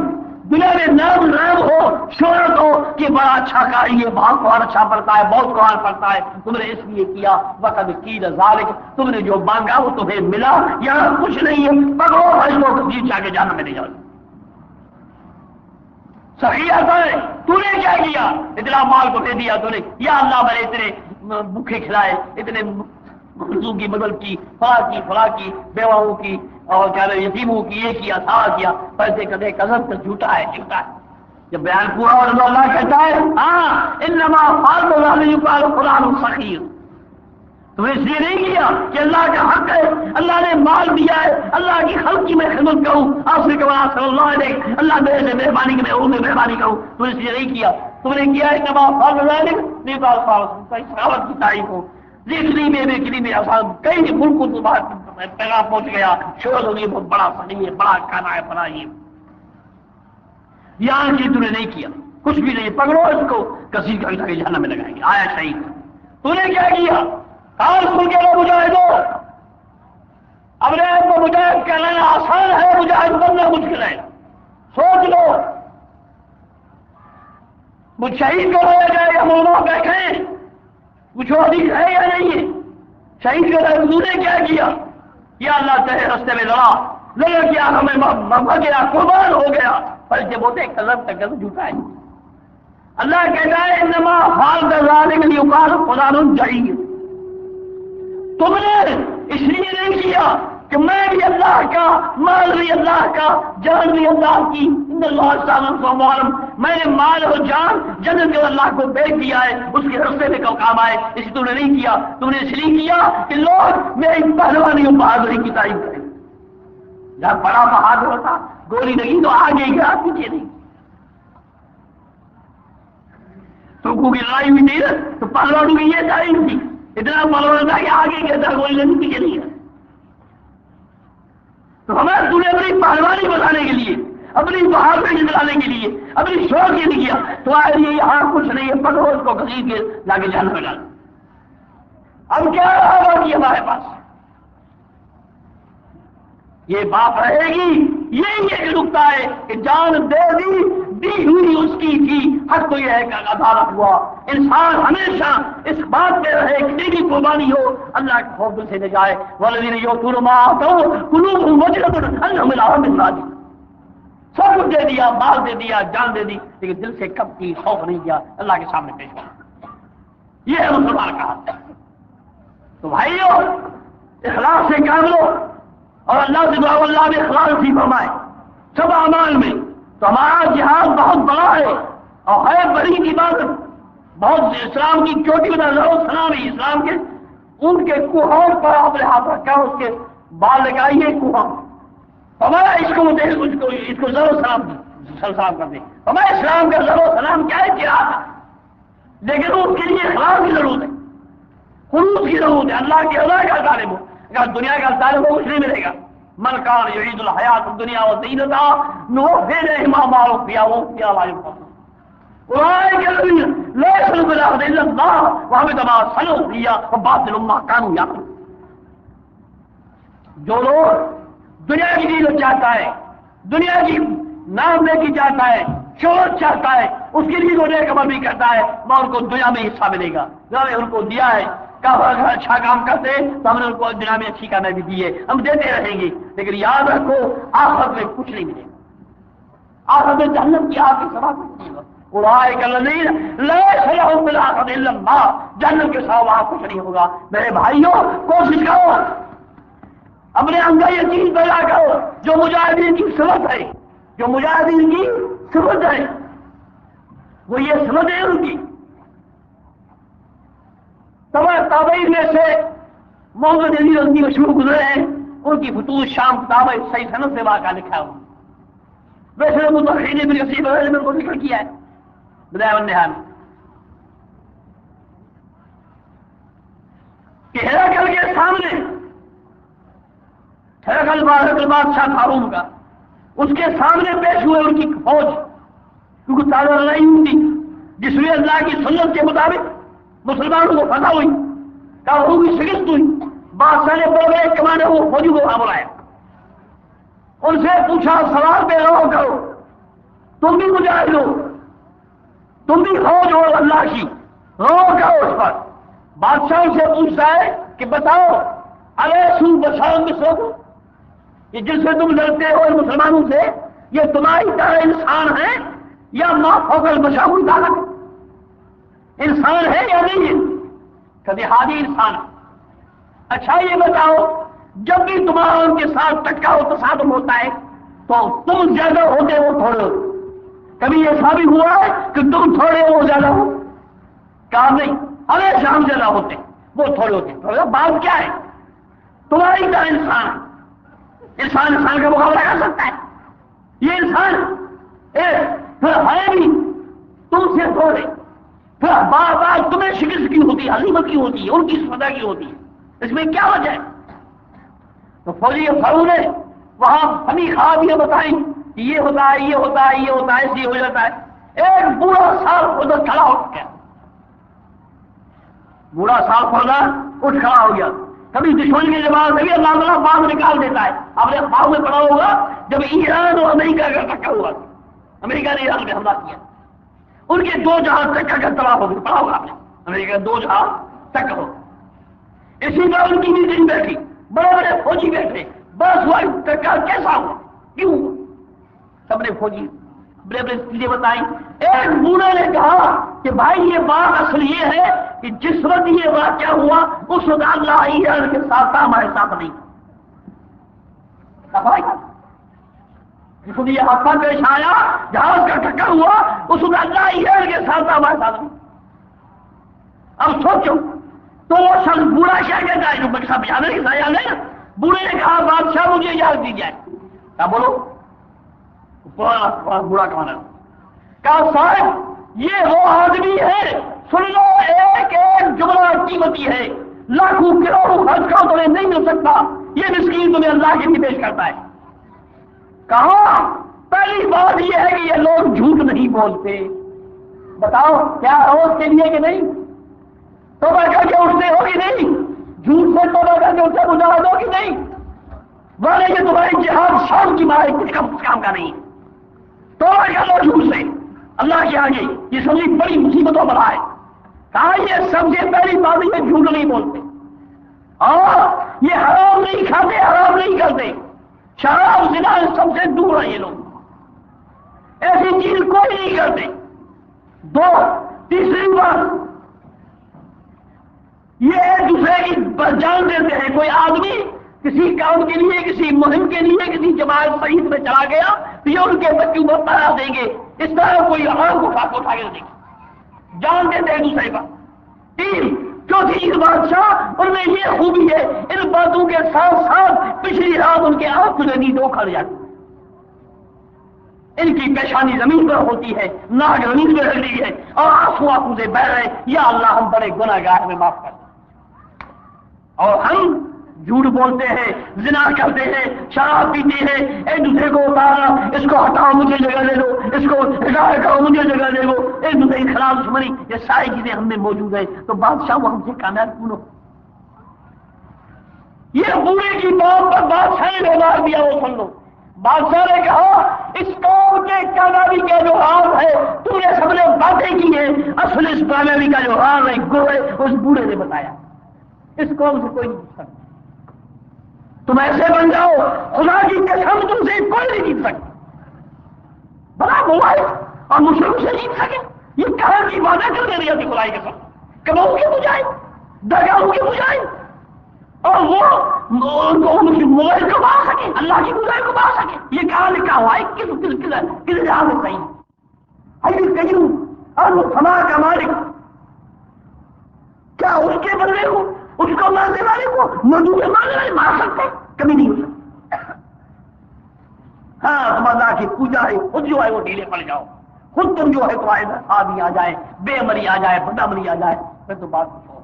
دنیا میں نام ہو, شہرت ہو کہ بڑا اچھا قاری ہے, بہت قرآن اچھا پڑھتا ہے, بہت قرآن پڑھتا ہے. تم نے اس لیے کیا. وقد قیل ذلك, تم نے جو مانگا وہ تمہیں ملا. یہاں کچھ نہیں ہے, پکڑو بھائی کو جیت جا کے جانا میں نہیں جاؤ. سخی آتا ہے, تو نے کیا کیا, اتنا مال کو دے دیا تو نے, یا اللہ میں نے اتنے بھوکے کھلائے, اتنے مردوں کی مدد کی, فلاں کی بیواؤں کی اور کیا یتیموں کی, یہ کیا سارا کیا. پیسے کدے قسم سے جھوٹا ہے, جھوٹا ہے. جب بیان پورا ہو تو اللہ کہتا ہے ہاں انما فعلت ذلك لیقال فلان سخی. تو اس لیے نہیں کیا کہ اللہ کا حق ہے, اللہ نے مال دیا ہے, اللہ کی خلق کی میں خدمت کروں, آپ سے کہا صلی اللہ علیہ اللہ میرے سے مہربانی کی میں اور میں مہربانی کروں. تو اس لیے نہیں کیا. تم نے کیا ہے انما فعلت ذلك لیقال فلان سخاوت کی تعریف ہو. ذکری میں آسان کئی ملکوں کو پیغام پہنچ گیا, شور ہو گئی, بہت بڑا صحیح ہے, بڑا کھانا ہے, بڑا یہ. یہاں کی تم نے نہیں کیا, کچھ بھی نہیں. پکڑو اس کو, کسی کا جہنم میں لگائیں گے. آیا شہید, تو نے کیا کیا, کال کھل کے لو مجاہدو. اب رہے تو مجاہد کہنا آسان ہے, مجاہد بننا مشکل ہے. سوچ لو, مجھ شہید کو ہو جائے گا, علماء بیٹھیں, کچھ حدیث ہے یا نہیں ہے. شہید کے تو نے کیا کیا, یا اللہ تیرے رستے میں لڑا, لگا کیا ہمیں مر گیا، قربان ہو گیا، پر جب ہوتے کلب تک جھوٹا ہے۔ اللہ کہتا ہے انما فعل ذلک لیقال فلان جعیر، تم نے اس لیے نہیں کیا کہ میں بھی اللہ کا، مال بھی اللہ کا، جان بھی اللہ کی، ان اللہ تعالیٰ عالم، میں نے مال اور جان جنت کے اللہ کو بیچ دیا ہے، اس کے رستے میں کام آئے، اس لیے تم نے نہیں کیا، تم نے اس لیے کیا کہ لوگ میری پہلوانی اور بہادری کی تعریف کریں۔ جب بڑا بہادر ہوتا گولی لگی تو آگے گیا، پیچھے نہیں۔ ترکوں کی لڑائی ہوئی تھی تو پہلوانوں کی یہ تعریف تھی، اتنا پہلوان تھا کہ آگے گیا تھا، گولی لگی پیچھے نہیں ہے۔ تو ہمیں تو نے اپنی پہلوانی بتانے کے لیے، اپنی بہادری دلانے کے لیے، اپنی شوق کے لیے کیا، تمہارے لیے یہاں کچھ نہیں ہے، پکڑو اس کو گھسیٹ کے لا کے جہنم میں ڈالو۔ اب کیا رہا باقی ہمارے پاس؟ یہ بات رہے گی، یہی ایک نقطہ ہے کہ جان دے دی ہوئی اس کی تھی، حق تو یہ ہے کہ عدالت ہوا۔ انسان ہمیشہ اس بات پہ رہے کہ میری قربانی ہو، اللہ کے خوف سے نہ جائے۔ والذین یؤتون ما آتوا قلوبهم وجلة انهم الى ربهم راجعون، سب کچھ دے دیا، مال دے دیا، جان دے دی، لیکن دل سے کب کی خوف نہیں کیا، اللہ کے سامنے پیش ہوا۔ یہ ہے مسلمان کا حال۔ تو بھائیو اخلاص سے کام لو، اور اللہ سے دعا اللہ بھی اخلاص ہی فرمائے سب اعمال میں۔ تو ہمارا جہاد بہت بڑا ہے اور ہے بڑی عبادت، بہت اسلام کی چوٹی بنا سلام ہی اسلام کے ان کے کوہوں پر آپ نے ہاتھ رکھا، اس کے بال لگائیے کوہوں، ہمارا اس کو ضرور سلام کر دیں۔ ہمارا اسلام کا ضرور سلام کیا ہے جہاد، لیکن اس کے لیے اخلاص کی ضرورت ہے، خلوص کی ضرورت ہے، اللہ کے رضا کا طالب ہو۔ اگر دنیا کا طالب ہو کچھ نہیں ملے گا۔ من کان یرید الحیات الدنیا وزینتها نوفی الیہم اعمالهم فیہا وهم فیہا لا یبخسون۔ اولئک الذین لا یؤمنون بالآخرۃ الا اللہ وحبط ما صنعوا فیہا وباطل ما کانوا یعملون۔ جو لوگ دنیا کی چیز چاہتا ہے، دنیا کی نام لے کی چاہتا ہے، شہرت چاہتا ہے، اس کے لیے وہ نیک عمل بھی کرتا ہے، وہاں ان کو دنیا میں حصہ ملے گا۔ جو نے ان کو دیا ہے اگر اچھا کام کرتے تو ہم نے ان کو دنیا میں اچھی کامیابی دی ہے، ہم دیتے رہیں گے، لیکن یاد رکھو آخرت میں کچھ نہیں ملے گا، آخرت میں جہنم کی آگ کے سوا کچھ نہیں ہوگا۔ اولئک الذین لیس لہم فی الآخرۃ الا النار، جہنم کے سوا وہاں کچھ نہیں ہوگا۔ میرے بھائیوں کوشش کرو، اپنے اندر یہ چیز پیدا کرو جو مجاہدین کی صفت ہے، جو مجاہدین کی صفت ہے، وہ یہ صفت ہے ان کی۔ تابعین میں سے محمد علی رضی مشہور گزرے ہیں، ان کی فتوح شام کتاب ہے، صحیح سند سے واقعہ لکھا ہوا، ویسے متحرین ابن کثیر وغیرہ میں ان کو ذکر کیا ہے بدایہ والنہایہ میں، کہ ہرقل کے سامنے، ہرقل بادشاہ تھا روم کا، اس کے سامنے پیش ہوئے ان کی فوج، کیونکہ تازہ لڑائی ہوئی تھی جس میں اللہ کی سنت کے مطابق مسلمانوں کو فتح ہوئی، کافروں کی شکست ہوئی۔ بادشاہ نے بڑے بڑے کمانڈر وہ فوجی کو وہاں بلایا، ان سے پوچھا سوال پہ رو کرو، تم بھی مجاہد ہو، تم بھی فوج ہو اللہ کی، رو کرو اس پر۔ بادشاہ ان سے پوچھتا ہے کہ بتاؤ الیسو بشر مثلکم، یہ جس سے تم لڑتے ہو مسلمانوں سے، یہ تمہاری طرح انسان ہے یا ما فوق البشر کوئی طاقت انسان ہے یا نہیں ہے؟ کبھی ہادی انسان۔ اچھا یہ بتاؤ جب بھی تمہارا ان کے ساتھ ٹکرا ہو تصادم ہوتا ہے تو تم زیادہ ہوتے ہو تھوڑے ہو، کبھی ایسا بھی ہوا ہے کہ تم تھوڑے ہو زیادہ ہو؟ کہا نہیں، ہمیشہ ہم زیادہ ہوتے وہ تھوڑے ہوتے۔ تھوڑا بات کیا ہے؟ تمہاری طرح انسان، انسان انسان کا مقابلہ کر سکتا ہے؟ یہ انسان پھر ہے بھی تم سے تھوڑے، پھر بار بار تمہیں شکست کی ہوتی ہے، ہزیمت کی ہوتی ہے، ان کی فتح کی ہوتی ہے، اس میں کیا وجہ ہے؟ تو فوجی فارو نے وہاں فنی خوابیاں بتائیں کہ یہ ہوتا ہے، یہ ہوتا ہے، یہ ہوتا ہے، ایسے ہو جاتا ہے۔ ایک بوڑھا سال ادھر کھڑا اٹھ گیا، بوڑھا سال خدا اٹھ کھڑا ہو گیا۔ کبھی دشمن کے جواب میں اللہ تعالیٰ باغ نکال دیتا ہے۔ آپ نے خواب میں پڑھا ہوگا جب ایران اور امریکہ کا ٹکر ہوا، امریکہ نے ایران پہ حملہ کیا، ان کے دو جہاز ٹکر کر تباہ ہو گئے، پڑھا ہوگا آپ نے، امریکہ دو جہاز ٹکر ہو گئے۔ اسی طرح ان کی میٹنگ بیٹھی، بڑے بڑے فوجی بیٹھے، بس ہوا کیسا ہوا کیوں؟ سب نے فوجی اپنے چیزیں بتائی. ایک بوڑھے نے کہا کہ بھائی یہ بات اصل یہ ہے کہ جس وقت یہ واقعہ ہوا اس وقت اللہ ایران کے ساتھ تھا، ہمارے ساتھ نہیں. جس وقت یہ حادثہ پیش آیا، جہاز کا ٹکر ہوا، اس وقت اللہ ایران کے ساتھ تھا، ہمارے ساتھ نہیں. اب سوچو تو وہ شخص بوڑھا کیا کہتا ہے جو بچہ بجانے کی سزا لے. بوڑھے نے کہا بادشاہ مجھے اجازت دی جائے. کیا بولو؟ بوڑھا کمانا کہا صاحب یہ وہ آدمی ہے، سن لو ایک ایک جملہ قیمتی ہے، لاکھوں کروڑوں خرچ کرو تمہیں نہیں مل سکتا، یہ مسکین تمہیں اللہ کے لیے پیش کرتا ہے. کہا پہلی بات یہ ہے کہ یہ لوگ جھوٹ نہیں بولتے. بتاؤ کیا روز کے لیے کہ نہیں؟ توبہ کر کے اٹھتے ہو کہ نہیں؟ جھوٹ سے توبہ کر کے اٹھتے مجاہد ہو کہ نہیں؟ والے یہ تمہاری جہاد شام کی مارے کچھ کام کا نہیں. توبہ کر لو جھوٹ سے اللہ کے آگے، یہ سب سے بڑی مصیبتوں پر ہے. کہا یہ سب سے پہلی بات یہ جھوٹ نہیں بولتے، اور یہ حرام نہیں کھاتے، حرام نہیں کرتے، شراب زنا سب سے دور ہے. یہ لوگ ایسی چیز کوئی نہیں کرتے. دو، تیسری بات یہ ایک دوسرے کی جان دیتے ہیں. کوئی آدمی کسی کام کے لیے، کسی مہم کے لیے، کسی جماعت شہید میں چلا گیا تو یہ ان کے بچوں کو پڑھا دیں گے. اس طرح کوئی آنکھ اٹھا کے دیں گے، جان دیتے ہیں دوسرے کا. تین، چوتھی چیز بادشاہ ان میں یہ خوبی ہے، ان باتوں کے ساتھ ساتھ پچھلی رات ان کے آنکھ میں نیند کھڑ جاتی، ان کی پیشانی زمین پر ہوتی ہے، ناک زمین پر رکھ لی ہے، اور آنسو آنکھوں سے بہ رہے، یا اللہ ہم بڑے گناہ گار میں معاف کر. اور ہم جھوٹ بولتے ہیں، زنا کرتے ہیں، شراب پیتے ہیں، ایک دوسرے کو اتارا، اس کو ہٹاؤ مجھے جگہ دے دو، اس کو ہٹایا کرو مجھے جگہ دے دو، ایک دوسرے کے خلاف دشمنی، یہ ساری چیزیں ہم میں موجود ہیں. تو بادشاہ وہ ہم سے کامیاب کیوں نہ؟ یہ بوڑھے کی بات پر بادشاہ نے بیمار دیا. وہ سن لو، بادشاہ نے کہا اس قوم کے کامیابی کا جو راز ہے تم نے سب نے باتیں کی ہیں، اصل اس کامیابی کا جو راز ہے گو ہے اس بوڑھے نے بتایا. اس قوم سے کوئی نہیں جیت سکتا. تم ایسے بن جاؤ خدا کی قسم تم سے کوئی نہیں جیت سکتا. بڑا موبائل اور مشرق سے جیت سکے، یہ کہاں کی باتیں کر دے رہی ہے خدائی قسم. کماؤں کی بجائے، درگاہوں کی بجائے، اور وہ موبائل کو بڑھا سکے، اللہ کی بجائے کو بڑھا سکے. یہ کہاں لکھا ہوا ہے؟ کس جہاں میں صحیح کہیں اور وہ سما کا مالک کیا اس کے بندے کو، اس کو مارنے والے کو مزدور مارنے والے مار سکتے؟ کبھی نہیں ہو سکتا. ہاں اللہ کی پوجا ہے، خود جو ہے وہ ڈھیلے پڑ جاؤ، خود تم جو ہے تو آدمی آ جائے، بے مری آ جائے، بڑا مری آ جائے، پھر تو بات کچھ ہو.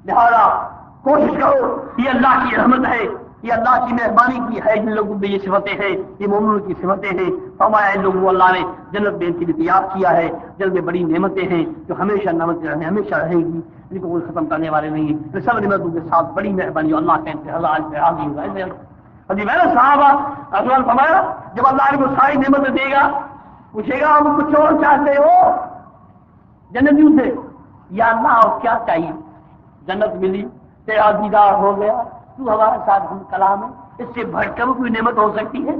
لہٰذا کوشش کرو، یہ اللہ کی رحمت ہے، یہ اللہ کی مہربانی کی ہے. جن لوگوں میں یہ صفتیں ہیں یہ مومنوں کی صفتیں ہیں. فرمایا ان لوگوں اللہ نے جنت میں ان کے لیے تیار کیا ہے، جنت میں بڑی نعمتیں ہیں جو ہمیشہ نعمتیں رہیں، ہمیشہ رہیں گی، ان کو کوئی ختم کرنے والے نہیں ہیں. ان سب نعمتوں کے ساتھ بڑی مہربانی اللہ کے راضی ہوگا. جی میں نے صحابہ رسول فرمایا جب اللہ ان کو ساری نعمتیں دے گا پوچھے گا ہم کچھ اور چاہتے ہو جنتیوں سے؟ یا اللہ اور کیا چاہیے؟ جنت ملی، تیرا دیدار ہو گیا، تو ہمارے ساتھ ہم کلام ہے، اس سے بڑھ کر کوئی نعمت ہو سکتی ہے؟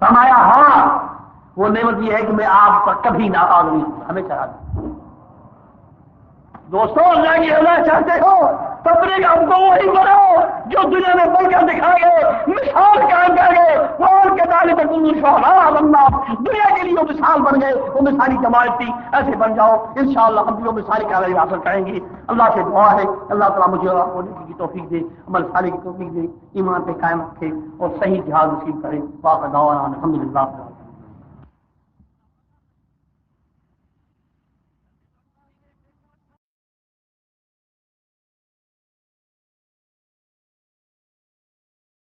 فرمایا ہاں وہ نعمت یہ ہے کہ میں آپ پر کبھی ناراض نہیں ہوں، ہمیشہ راضی ہوں. دوستوں اللہ کی رضا چاہتے ہو تو اپنے آپ کو وہی بناؤ جو دنیا میں بن کر دکھا گئے، مثال قائم کر گئے. قرآن کے طالب اللہ دنیا کے لیے وہ مثال بن گئے، وہ مثالی جماعت تھی. ایسے بن جاؤ انشاءاللہ ہم بھی وہ مثالی کامیابی حاصل کریں گے. اللہ سے دعا ہے اللہ تعالیٰ مجھے اور آپ کو نیکی کی توفیق دے، عمل صالح کی توفیق دے، ایمان پہ قائم رکھے اور صحیح جہاد نصیب کرے. واقع دعوانا الحمدللہ.